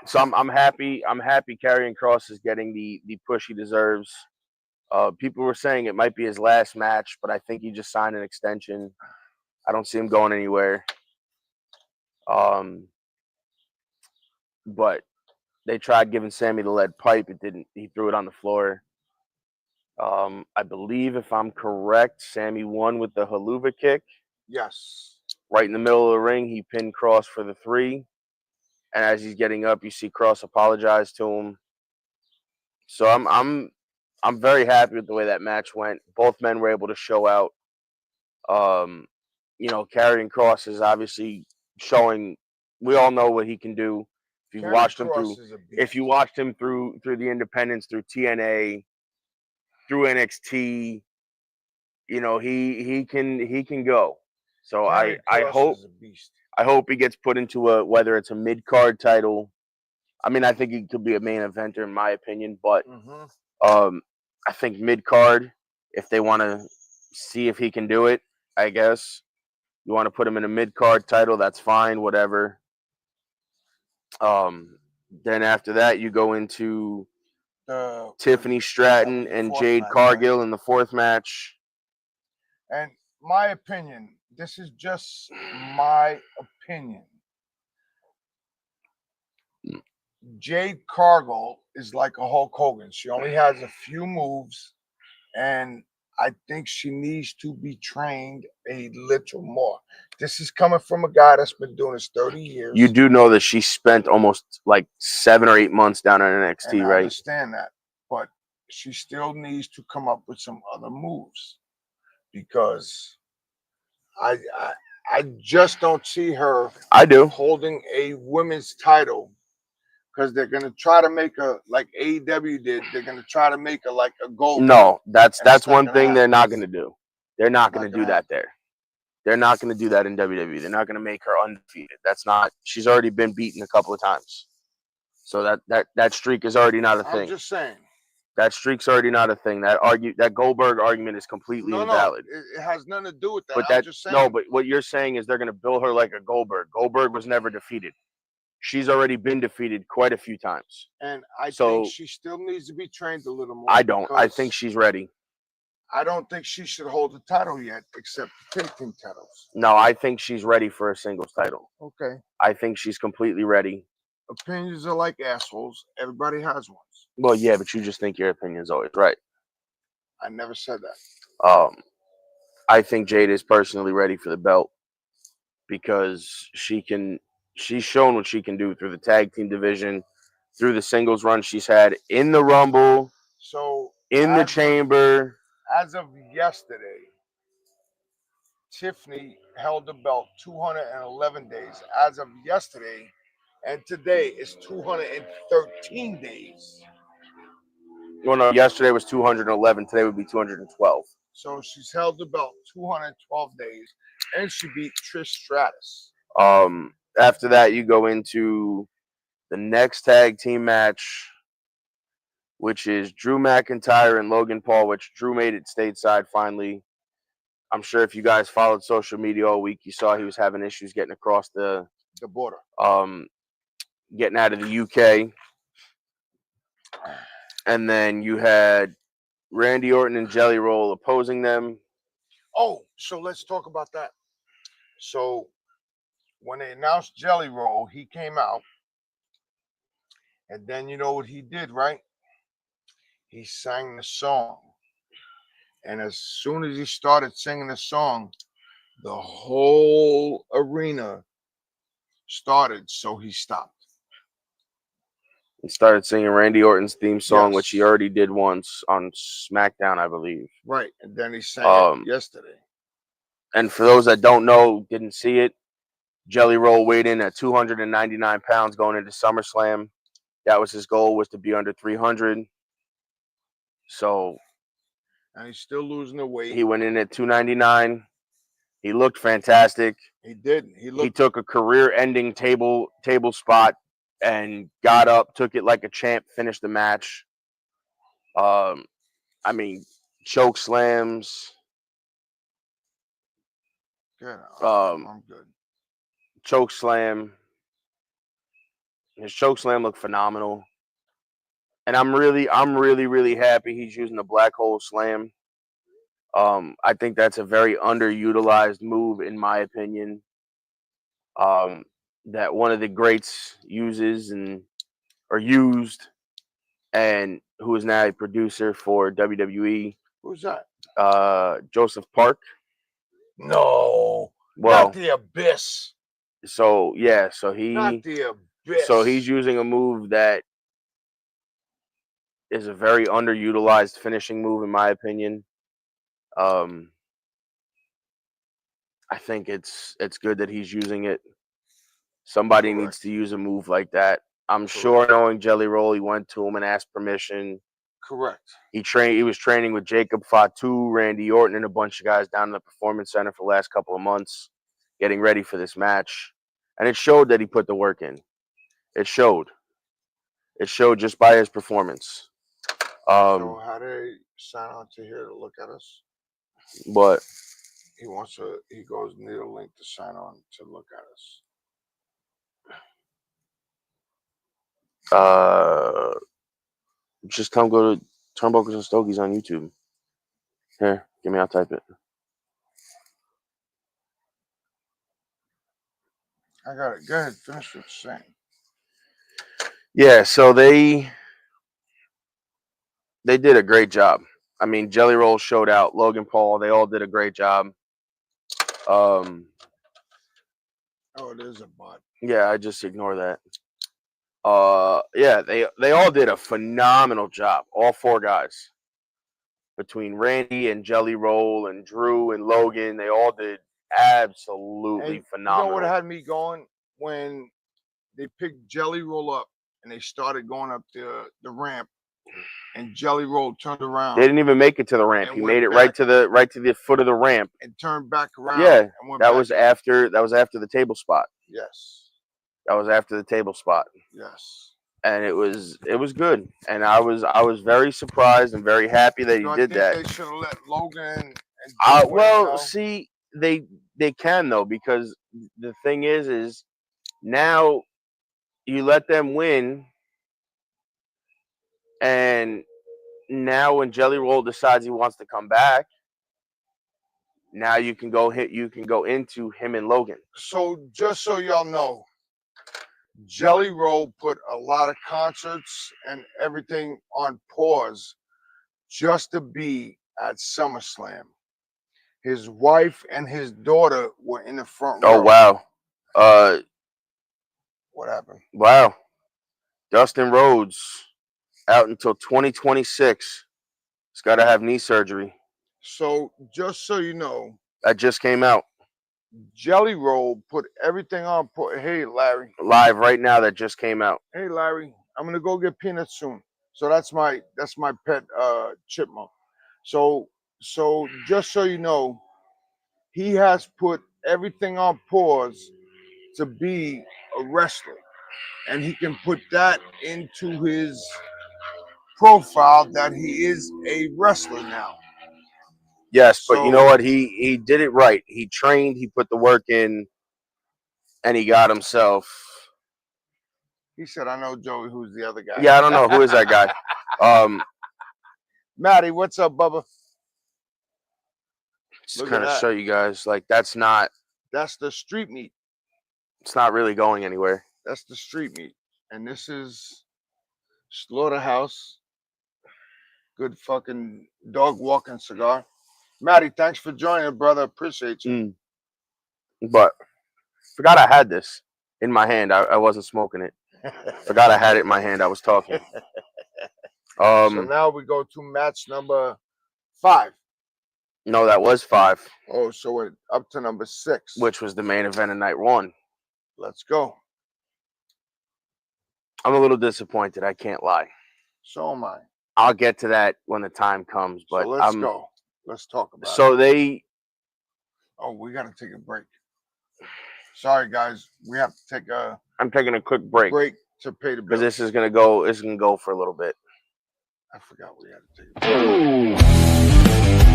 So I'm happy. I'm happy Karrion Kross is getting the push he deserves. People were saying it might be his last match, but I think he just signed an extension. I don't see him going anywhere. But they tried giving Sammy the lead pipe. It didn't. He threw it on the floor. I believe, if I'm correct, Sammy won with the haluva kick. Yes. Right in the middle of the ring, he pinned Kross for the 3. And as he's getting up, you see Kross apologize to him. So I'm very happy with the way that match went. Both men were able to show out. Karrion Kross is obviously showing. We all know what he can do. If you watched him through the independents, through TNA, through NXT, he can go. So I hope he gets put into whether it's a mid-card title. I mean, I think he could be a main eventer in my opinion, but I think mid-card, if they want to see if he can do it, I guess. You want to put him in a mid-card title, that's fine, whatever. Then after that, you go into Tiffany Stratton and Jade Cargill in the 4th match. And my opinion, this is just my opinion. Jade Cargill is like a Hulk Hogan. She only has a few moves, and I think she needs to be trained a little more. This is coming from a guy that's been doing this 30 years. You do know that she spent almost like 7 or 8 months down in NXT, and right? I understand that, but she still needs to come up with some other moves because I just don't see her. I do holding a women's title. Because they're gonna try to make her like AEW did. They're gonna try to make her like a gold. No, that's one thing they're not gonna do. They're not gonna do that there. They're not gonna do that in WWE. They're not gonna make her undefeated. That's not. She's already been beaten a couple of times, so that streak is already not a thing. I'm just saying. That streak's already not a thing. That Goldberg argument is completely invalid. No, it has nothing to do with that. But I'm just saying. No, but what you're saying is they're gonna bill her like a Goldberg. Goldberg was never defeated. She's already been defeated quite a few times. And I think she still needs to be trained a little more. I don't. I think she's ready. I don't think she should hold the title yet, except the tag team titles. No, I think she's ready for a singles title. Okay. I think she's completely ready. Opinions are like assholes. Everybody has ones. Well, yeah, but you just think your opinion is always right. I never said that. I think Jade is personally ready for the belt because she's shown what she can do through the tag team division, through the singles run she's had in the Rumble, in the Chamber. As of yesterday, Tiffany held the belt 211 days. As of yesterday, and today is 213 days. Well, no, yesterday was 211. Today would be 212. So she's held the belt 212 days, and she beat Trish Stratus. after that, you go into the next tag team match, which is Drew McIntyre and Logan Paul, which Drew made it stateside finally. I'm sure if you guys followed social media all week, you saw he was having issues getting across the border. Getting out of the UK. And then you had Randy Orton and Jelly Roll opposing them. Oh, so let's talk about that. So when they announced Jelly Roll, he came out. And then you know what he did, right? He sang the song. And as soon as he started singing the song, the whole arena started. So he stopped. He started singing Randy Orton's theme song, Yes. which he already did once on SmackDown, I believe. Right. And then he sang it yesterday. And for those that don't know, didn't see it, Jelly Roll weighed in at 299 pounds going into SummerSlam. That was his goal, was to be under 300. So, and he's still losing the weight. He went in at 299. He looked fantastic. He did. He took a career-ending table spot and got up, took it like a champ, finished the match. I mean, choke slams. Good. I'm good. Choke slam. His choke slam looked phenomenal. And I'm really happy he's using the black hole slam. I think that's a very underutilized move, in my opinion. That one of the greats uses or used, and who is now a producer for WWE. Who's that? Joseph Park. No. Well, not the Abyss. So yeah, so Not the Abyss. So he's using a move that is a very underutilized finishing move, in my opinion. I think it's good that he's using it. Somebody needs to use a move like that. I'm sure, knowing Jelly Roll, he went to him and asked permission. Correct. He was training with Jacob Fatu, Randy Orton, and a bunch of guys down in the Performance Center for the last couple of months, getting ready for this match. And it showed that he put the work in. It showed. It showed just by his performance. So how do they sign on to here to look at us? But he goes, need a link to sign on to look at us. Just go to Turnbuckles and Stogies on YouTube. Here, give me, I'll type it. I got it. Go ahead, finish what you're saying. Yeah, so they did a great job. I mean, Jelly Roll showed out. Logan Paul, they all did a great job. Oh, it is a bot. Yeah, I just ignore that. Yeah, they all did a phenomenal job. All four guys. Between Randy and Jelly Roll and Drew and Logan, they all did absolutely phenomenal. You know what had me going? When they picked Jelly Roll up and they started going up the ramp, and Jelly Roll turned around. They didn't even make it to the ramp. He made it right to the foot of the ramp and turned back around. Yeah, and went that back. was after the table spot. Yes. That was after the table spot. Yes. And it was good. And I was very surprised and very happy that he did that. They should have let Logan and well, see, they can though, because the thing is now you let them win, and now when Jelly Roll decides he wants to come back, now you can go into him and Logan. So just so y'all know, Jelly Roll put a lot of concerts and everything on pause just to be at SummerSlam. His wife and his daughter were in the front row. Oh wow. What happened? Wow. Dustin Rhodes out until 2026. He's got to have knee surgery. So just so you know, that just came out. Jelly Roll put everything on. Hey, Larry. Live right now. That just came out. Hey, Larry. I'm gonna go get peanuts soon. So that's my pet chipmunk. So just so you know, he has put everything on pause to be a wrestler. And he can put that into his profile that he is a wrestler now. Yes, but you So- know what? He did it right. He trained, he put the work in, and he got himself. He said, I know Joey, who's the other guy. Yeah, I don't know. Who is that guy? Maddie, what's up, Bubba? Just Look at kind of that. show you guys, like, that's the street meat. It's not really going anywhere. That's the street meat. And this is Slaughterhouse. Good fucking dog walking cigar. Maddie, thanks for joining, brother. Appreciate you. But forgot I had this in my hand. I wasn't smoking it. Forgot I had it in my hand. I was talking. So now we go to match number 5. No, that was 5. Oh, so we're up to number 6. Which was the main event of night 1. Let's go. I'm a little disappointed. I can't lie. So am I. I'll get to that when the time comes. But So let's go. Let's talk about it. So they. Oh, we got to take a break. Sorry, guys. We have to take a I'm taking a quick break to pay the because bill. this is gonna go. This is gonna go for a little bit. I forgot we had to take a break.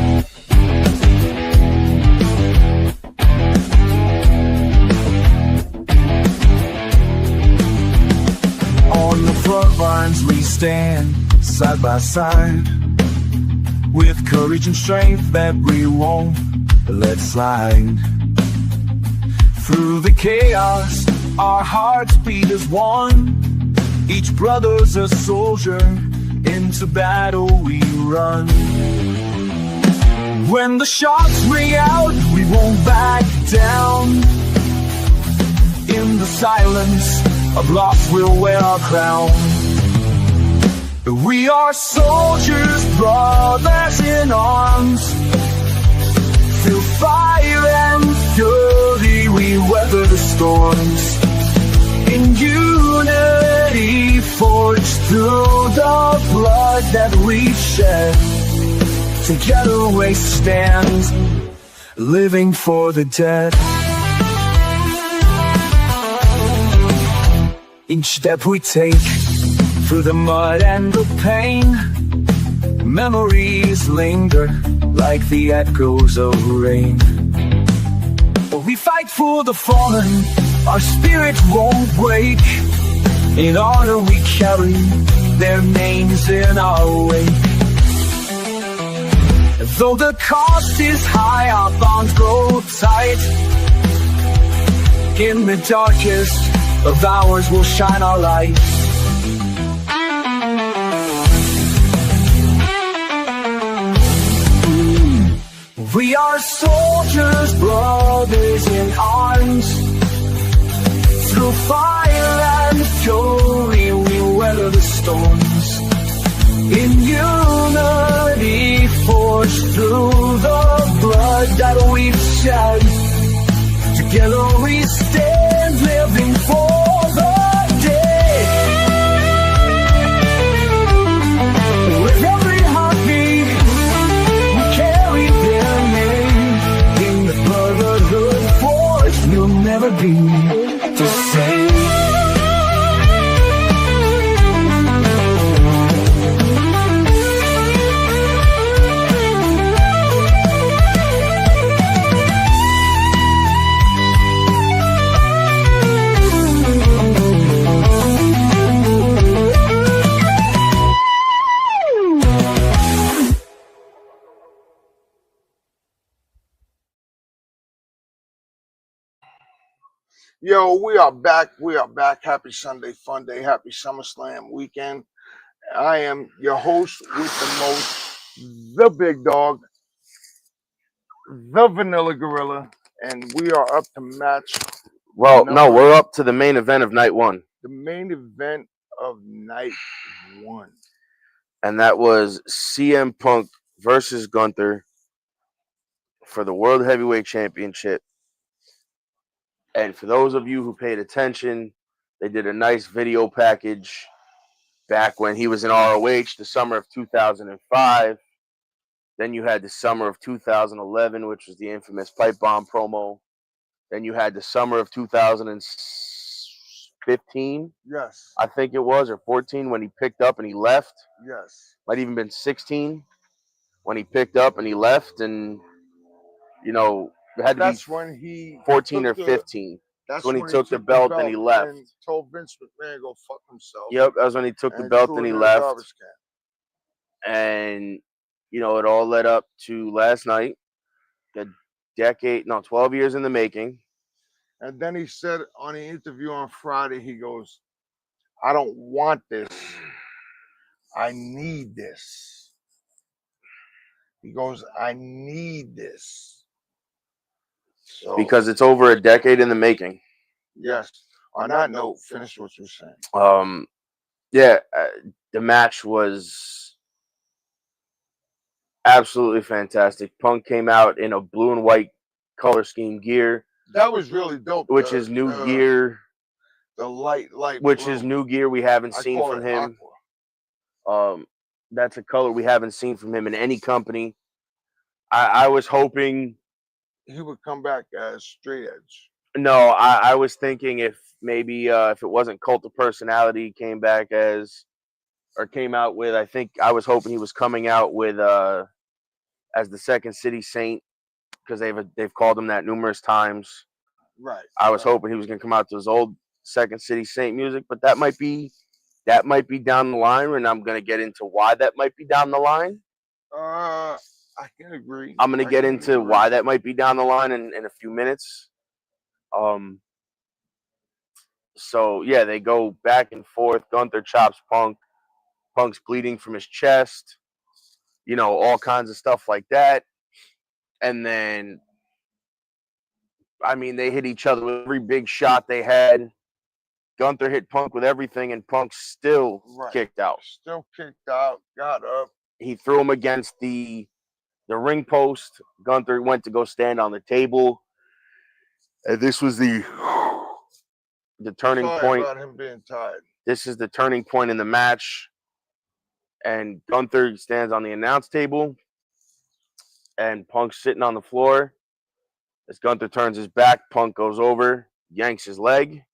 On the front lines we stand, side by side, with courage and strength that we won't let slide. Through the chaos, our hearts beat as one. Each brother's a soldier, into battle we run. When the shots ring out, we won't back down. In the silence of loss, we'll wear our crown. We are soldiers, brothers in arms. Through fire and fury, we weather the storms. In unity, forged through the blood that we've shed. Together we stand, living for the dead. Each step we take through the mud and the pain, memories linger like the echoes of rain. We fight for the fallen, our spirit won't break. In honor we carry their names in our wake. Though the cost is high, our bonds grow tight. In the darkest of hours we'll shine our light. We are soldiers, brothers in arms. Through fire and fury we weather the storms. In unity, forged through the blood that we've shed. Together we stand, living for the day. With every heartbeat, we carry their name. In the brotherhood forged, we'll never be the same. Yo, we are back. We are back. Happy Sunday Fun Day. Happy SummerSlam weekend. I am your host with the most, the big dog, the Vanilla Gorilla, and we are up to match. Well, no, we're up to the main event of night 1. The main event of night 1. And that was CM Punk versus Gunther for the World Heavyweight Championship. And for those of you who paid attention, they did a nice video package back when he was in ROH, the summer of 2005. Then you had the summer of 2011, which was the infamous pipe bomb promo. Then you had the summer of 2015, Yes. I think it was, or 14 when he picked up and he left. Yes. Might even been 16 when he picked up and he left, and you know it had to That's be when he 14 or took 15. That's when he took the belt and he left. and told Vince McMahon go fuck himself. Yep, that was when he took the and belt threw and it he in the left. garbage can. And you know it all led up to last night. A 12 years in the making. And then he said on the interview on Friday, he goes, I don't want this. I need this. He goes, I need this. So, Because it's over a decade in the making. Yes. On that note, finish what you're saying. The match was absolutely fantastic. Punk came out in a blue and white color scheme gear. That was really dope. Which is new gear. The light Which blue. is new gear we haven't seen from him. Aqua. That's a color we haven't seen from him in any company. I was hoping he would come back as straight edge. No, I was thinking if maybe if it wasn't Cult of Personality came out with, I think I was hoping he was coming out with as the Second City Saint, because they've called him that numerous times. Right. I was hoping he was gonna come out to his old Second City Saint music, but that might be down the line, and I'm gonna get into why that might be down the line. I can agree. I'm gonna get into why that might be down the line in a few minutes. So yeah, they go back and forth. Gunther chops Punk. Punk's bleeding from his chest. You know, all kinds of stuff like that. And then, I mean, they hit each other with every big shot they had. Gunther hit Punk with everything, and Punk still kicked out. Still kicked out, got up. He threw him against the ring post. Gunther went to go stand on the table. And this was the turning point. About him being tired. This is the turning point in the match. And Gunther stands on the announce table. And Punk's sitting on the floor. As Gunther turns his back, Punk goes over, yanks his leg.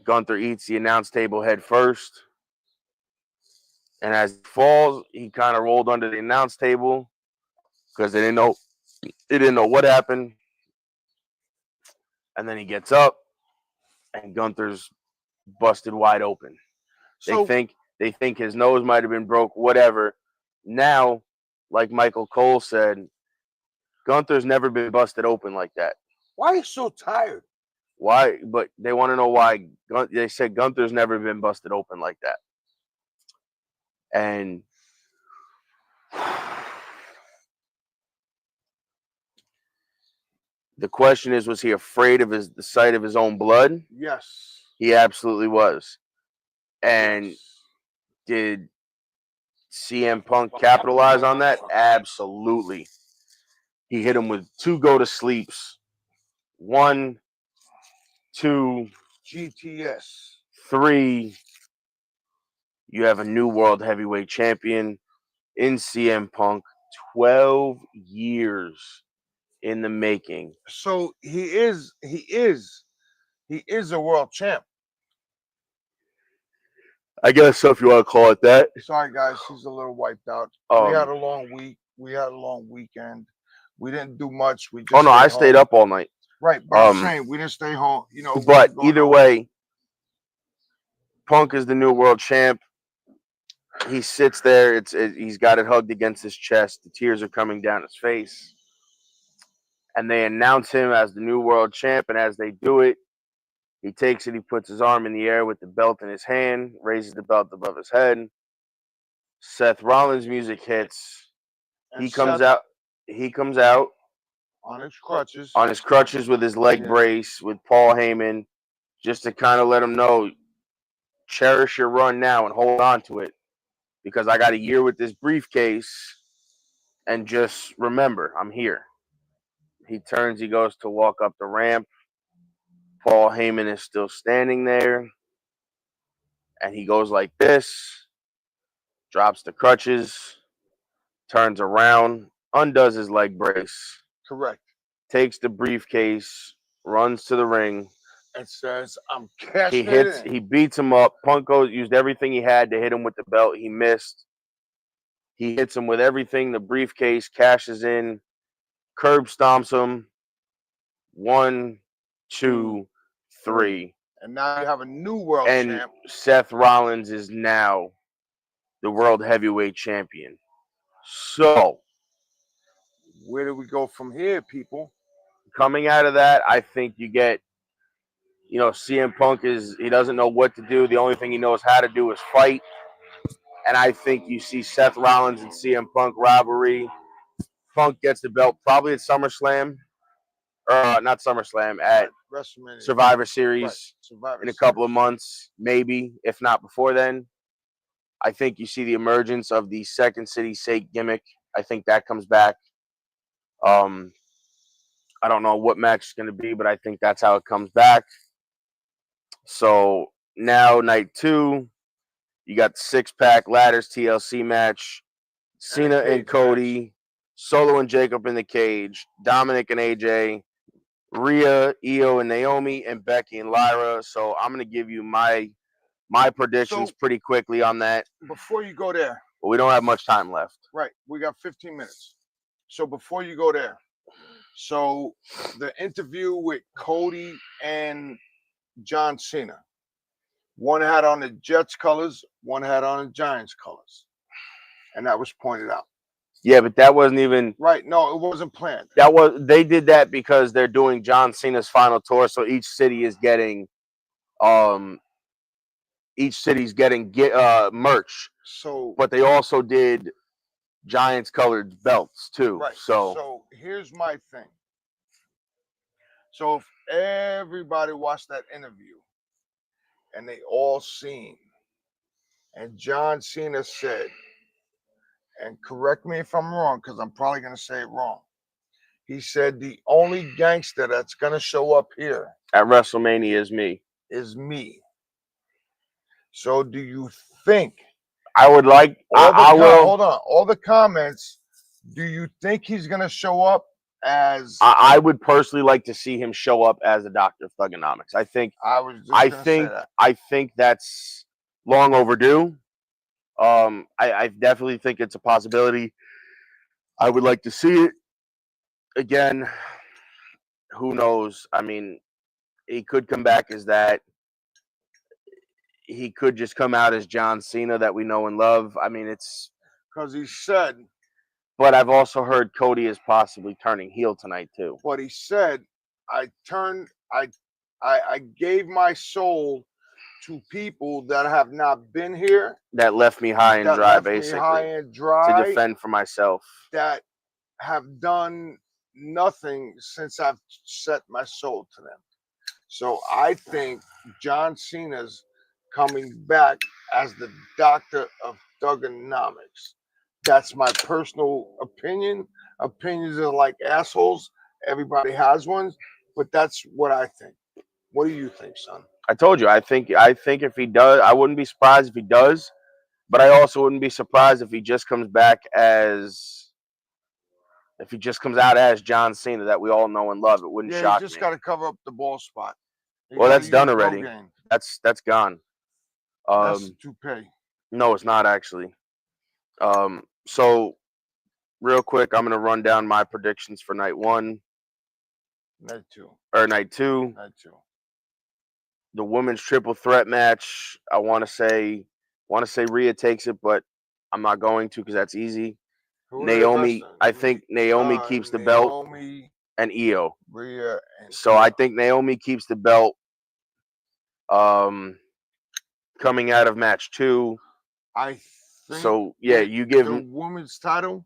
Gunther eats the announce table head first. And as he falls, he kind of rolled under the announce table because they didn't know what happened. And then he gets up, and Gunther's busted wide open. So, they think his nose might have been broke, whatever. Now, like Michael Cole said, Gunther's never been busted open like that. Why are you so tired? Why? But they want to know why. They said Gunther's never been busted open like that. And the question is, was he afraid of the sight of his own blood? Yes. He absolutely was. And did CM Punk capitalize on that? Absolutely. He hit him with 2 go-to-sleeps. 1, 2, GTS. 3. You have a new world heavyweight champion in CM Punk. 12 years in the making. So he is a world champ. I guess so, if you want to call it that. Sorry, guys, he's a little wiped out. We had a long week. We had a long weekend. We didn't do much. We just I stayed up all night. Right, but I'm saying we didn't stay home. You know. But either way, Punk is the new world champ. He sits there. He's got it hugged against his chest. The tears are coming down his face. And they announce him as the new world champ. And as they do it, he takes it. He puts his arm in the air with the belt in his hand, raises the belt above his head. Seth Rollins' music hits. He comes out on his crutches. On his crutches with his leg brace with Paul Heyman, just to kind of let him know, cherish your run now and hold on to it, because I got a year with this briefcase, and just remember, I'm here. He turns, he goes to walk up the ramp. Paul Heyman is still standing there, and he goes like this, drops the crutches, turns around, undoes his leg brace. Correct. Takes the briefcase, runs to the ring. And says, I'm cashing it in. He beats him up. Punk used everything he had to hit him with the belt. He missed. He hits him with everything. The briefcase, cashes in, curb stomps him. 1, 2, 3. And now you have a new world And champ. Seth Rollins is now the world heavyweight champion. So, where do we go from here, people? Coming out of that, I think you get, CM Punk he doesn't know what to do. The only thing he knows how to do is fight. And I think you see Seth Rollins and CM Punk rivalry. Punk gets the belt probably at SummerSlam. Or not SummerSlam, at WrestleMania. Survivor Series Right. Survivor in a Series. couple of months, maybe, if not before then. I think you see the emergence of the Second City Sake gimmick. I think that comes back. I don't know what match it's going to be, but I think that's how it comes back. So now night 2, you got the 6-pack ladders TLC match. Cena and Cody, match. Solo and Jacob in the cage, Dominic and AJ, Rhea, Io and Naomi, and Becky and Lyra. So I'm going to give you my predictions pretty quickly on that. Before you go there. But we don't have much time left. Right. We got 15 minutes. So before you go there. So the interview with Cody and John Cena. One had on the Jets colors, one had on the Giants colors. And that was pointed out. Yeah, but that wasn't even right. No, it wasn't planned. They did that because they're doing John Cena's final tour, so each city is getting merch. So, but they also did Giants colored belts too. Right. So here's my thing. So if everybody watched that interview and they all seen, and John Cena said, and correct me if I'm wrong, because I'm probably going to say it wrong. He said the only gangster that's going to show up here at WrestleMania is me. So do you think I would like hold on, all the comments, do you think he's going to show up as I would personally like to see him show up as the Doctor of Thugonomics. I think that's long overdue. I definitely think it's a possibility. I would like to see it. Again, who knows? I mean, he could come back as that. He could just come out as John Cena that we know and love. I mean, it's because he said. But I've also heard Cody is possibly turning heel tonight too. But he said, I gave my soul to people that have not been here. That left me high and dry, basically. To defend for myself. That have done nothing since I've set my soul to them. So I think John Cena's coming back as the Doctor of Thugonomics. That's my personal opinion. Opinions are like assholes. Everybody has one, but that's what I think. What do you think, son? I told you, I think if he does, I wouldn't be surprised if he does, but I also wouldn't be surprised if he just comes back if he just comes out as John Cena that we all know and love. It wouldn't shock me. You just got to cover up the ball spot. Well, that's done already. That's gone. That's toupee. No, it's not actually. So real quick, I'm going to run down my predictions for night 1. Night 2. Or night 2. Night 2. The women's triple threat match. I want to say Rhea takes it, but I'm not going to because that's easy. Naomi, I think Naomi keeps the belt, and Io. Rhea and so I think Naomi keeps the belt. Coming out of match 2. I think so yeah, you give the women's title.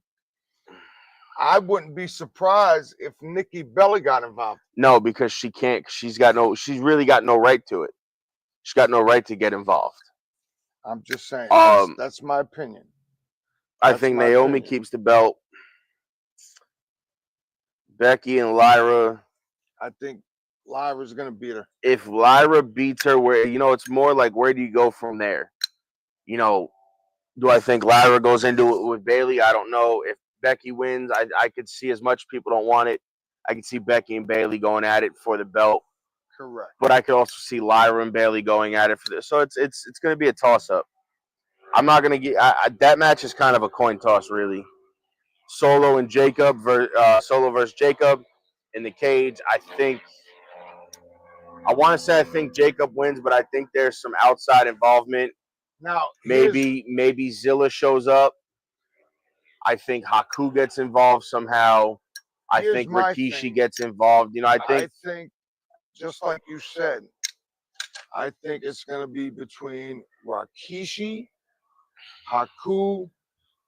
I wouldn't be surprised if Nikki Bella got involved. No, because she can't. She's really got no right to it. She's got no right to get involved. I'm just saying. That's my opinion. I think Naomi keeps the belt. Becky and Lyra. I think Lyra's going to beat her. If Lyra beats her, it's more like, where do you go from there? Do I think Lyra goes into it with Bayley? I don't know. If Becky wins, I could see, as much people don't want it, I can see Becky and Bayley going at it for the belt. Correct. But I could also see Lyra and Bayley going at it for this. So it's going to be a toss-up. I'm not going to get that match is kind of a coin toss, really. Solo versus Jacob in the cage. I want to say I think Jacob wins, but I think there's some outside involvement. Now, Maybe Zilla shows up. I think Haku gets involved somehow. I think Rikishi gets involved. I think, just like you said, I think it's going to be between Rikishi, Haku,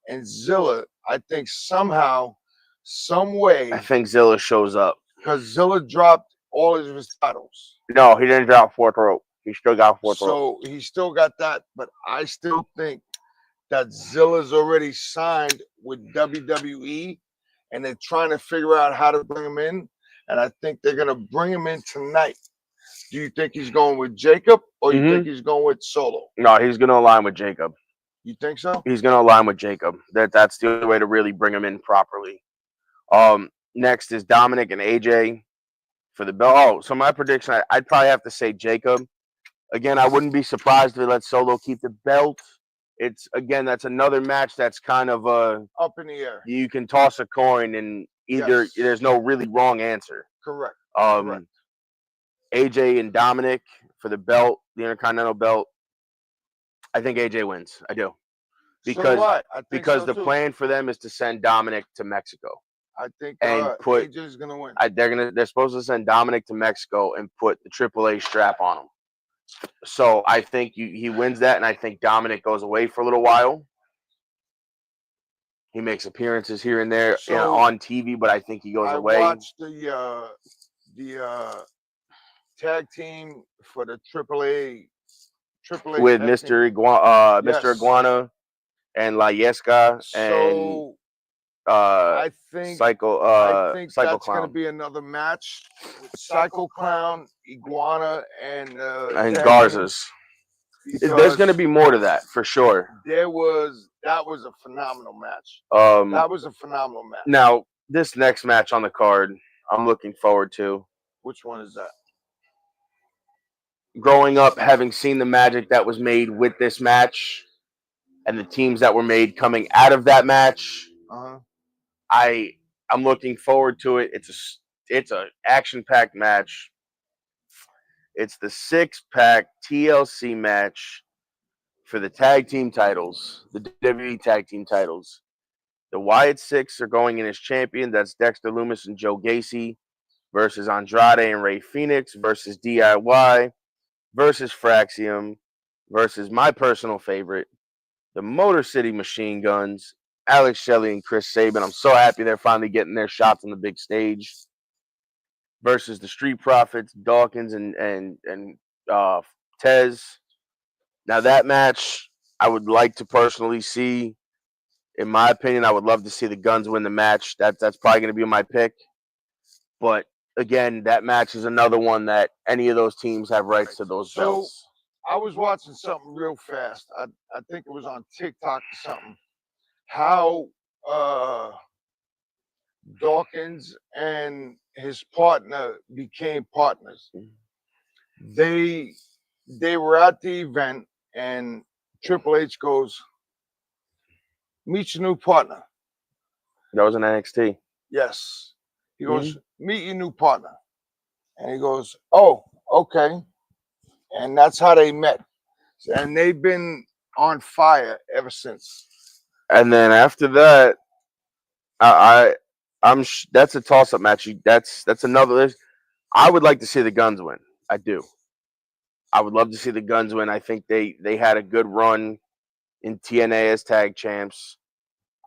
and Zilla. I think somehow, some way. I think Zilla shows up. Because Zilla dropped all of his titles. No, he didn't drop fourth rope. He still got fourth rope. So he still got that. But I still think that Zilla's already signed with WWE. And they're trying to figure out how to bring him in. And I think they're going to bring him in tonight. Do you think he's going with Jacob or you think he's going with Solo? No, he's going to align with Jacob. You think so? He's going to align with Jacob. That's the only way to really bring him in properly. Next is Dominic and AJ for the belt. Oh, so my prediction, I'd probably have to say Jacob. Again, I wouldn't be surprised if they let Solo keep the belt. That's another match that's kind of up in the air. You can toss a coin and either there's no really wrong answer. Correct. Correct. AJ and Dominic for the belt, the Intercontinental belt. I think AJ wins. I do. Because the plan for them is to send Dominic to Mexico. I think AJ's gonna win. They're supposed to send Dominic to Mexico and put the AAA strap on him. So I think he wins that, and I think Dominic goes away for a little while. He makes appearances here and there on TV, but I think he goes away. I watched the tag team for the AAA with Mr. Iguana and La Yesca and I think that's Clown. going to be another match with Psycho Clown, Iguana, and Garza's. There's going to be more to that for sure. That was a phenomenal match. That was a phenomenal match. Now, this next match on the card, I'm looking forward to. Which one is that? Growing up, having seen the magic that was made with this match, and the teams that were made coming out of that match. I'm looking forward to it. It's a action-packed match. It's the 6-pack TLC match for the tag team titles, the WWE tag team titles. The Wyatt Six are going in as champions. That's Dexter Lumis and Joe Gacy versus Andrade and Rey Fenix versus DIY versus Fraxium versus my personal favorite, the Motor City Machine Guns, Alex Shelley and Chris Sabin. I'm so happy they're finally getting their shots on the big stage. Versus the Street Profits, Dawkins and Tez. Now that match, I would like to personally see. In my opinion, I would love to see the Guns win the match. That's probably going to be my pick. But again, that match is another one that any of those teams have rights to those belts. I was watching something real fast. I think it was on TikTok or something. How Dawkins and his partner became partners. They were at the event and Triple H goes, "Meet your new partner." That was in NXT. Yes. He goes, "Meet your new partner." And he goes, "Oh, okay." And that's how they met. And they've been on fire ever since. And then after that, that's a toss-up match. That's another. I would like to see the Guns win. I do. I would love to see the Guns win. I think they had a good run in TNA as tag champs.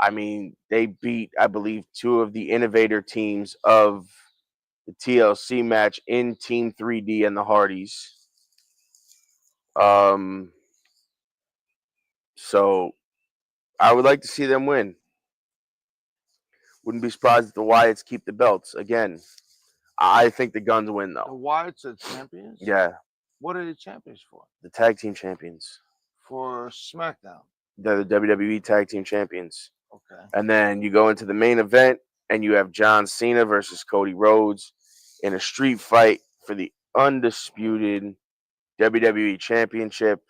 I mean, they beat, I believe, 2 of the Innovator teams of the TLC match in Team 3D and the Hardys. So I would like to see them win. Wouldn't be surprised if the Wyatts keep the belts. Again, I think the Guns win, though. The Wyatts are champions? Yeah. What are they champions for? The tag team champions. For SmackDown? They're the WWE tag team champions. Okay. And then you go into the main event, and you have John Cena versus Cody Rhodes in a street fight for the undisputed WWE Championship.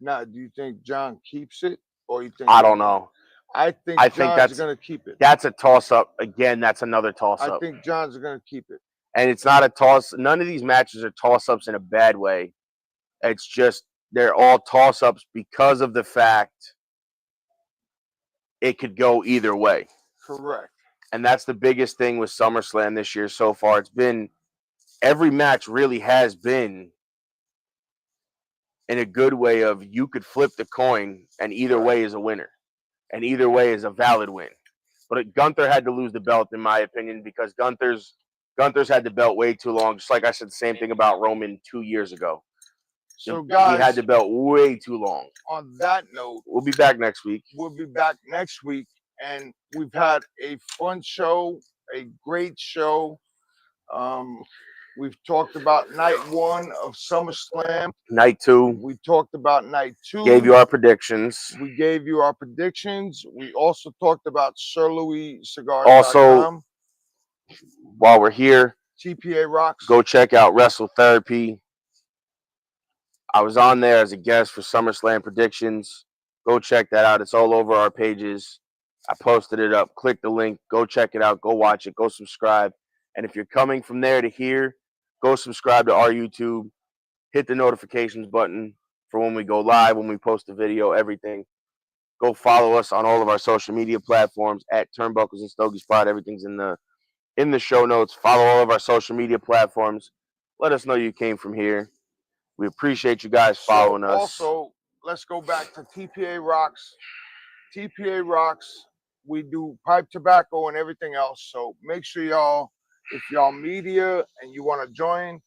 Now, do you think John keeps it, or you think? I don't know. I think John's going to keep it. That's a toss-up. Again, that's another toss-up. I think John's going to keep it. And it's not a toss. None of these matches are toss-ups in a bad way. It's just they're all toss-ups because of the fact it could go either way. Correct. And that's the biggest thing with SummerSlam this year so far. It's been every match really has been in a good way of you could flip the coin and either way is a winner. And either way is a valid win. But Gunther had to lose the belt, in my opinion, because Gunther's had the belt way too long. Just like I said the same thing about Roman 2 years ago. So, guys, he had the belt way too long. On that note, we'll be back next week. We'll be back next week. And we've had a fun show, a great show. We've talked about night 1 of SummerSlam. Night 2. We talked about night 2. Gave you our predictions. We gave you our predictions. We also talked about SirLouisCigars.com. Also, while we're here, TPA Rocks. Go check out Wrestle Therapy. I was on there as a guest for SummerSlam predictions. Go check that out. It's all over our pages. I posted it up. Click the link. Go check it out. Go watch it. Go subscribe. And if you're coming from there to here, go subscribe to our YouTube. Hit the notifications button for when we go live, when we post a video, everything. Go follow us on all of our social media platforms at TurnbucklesnStogiespodcast. Everything's in the show notes. Follow all of our social media platforms. Let us know you came from here. We appreciate you guys following us. Also, let's go back to TPA Rocks. TPA Rocks. We do pipe tobacco and everything else. So make sure y'all, if y'all media and you want to join,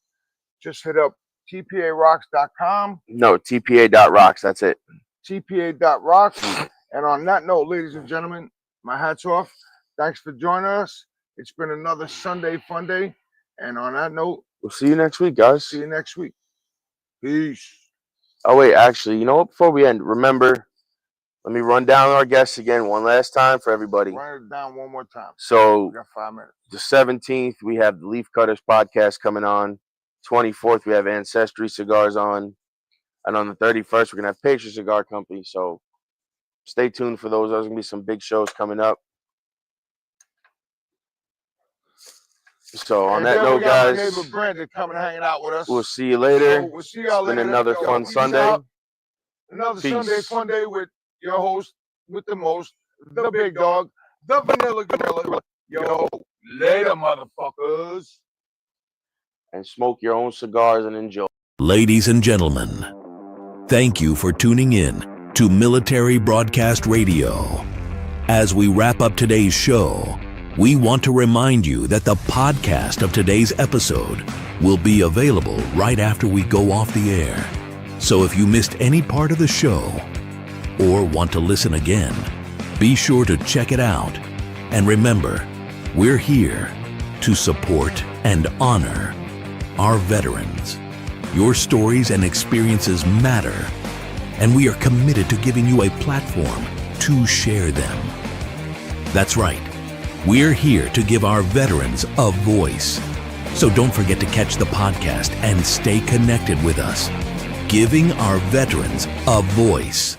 just hit up tparocks.com. No, tpa.rocks. That's it. tpa.rocks. And on that note, ladies and gentlemen, my hat's off. Thanks for joining us. It's been another Sunday fun day. And on that note, we'll see you next week, guys. See you next week. Peace. Oh, wait, actually, you know what? Before we end, remember, let me run down our guests again one last time for everybody. Run it down one more time. So, we got 5 minutes. The 17th, we have the Leaf Cutters podcast coming on. 24th, we have Ancestry Cigars on. And on the 31st, we're going to have Patriot Cigar Company. So, stay tuned for those. There's going to be some big shows coming up. So, on that note, guys, my neighbor Brandon coming hanging out with us. We'll see you later. So we'll see y'all later. It's been another fun Sunday. Another Peace. Sunday fun day with your host, with the most, the big dog, the vanilla gorilla. Yo, later, motherfuckers. And smoke your own cigars and enjoy. Ladies and gentlemen, thank you for tuning in to Military Broadcast Radio. As we wrap up today's show, we want to remind you that the podcast of today's episode will be available right after we go off the air. So if you missed any part of the show or want to listen again, be sure to check it out. And remember, we're here to support and honor our veterans. Your stories and experiences matter, and we are committed to giving you a platform to share them. That's right. We're here to give our veterans a voice. So don't forget to catch the podcast and stay connected with us. Giving our veterans a voice.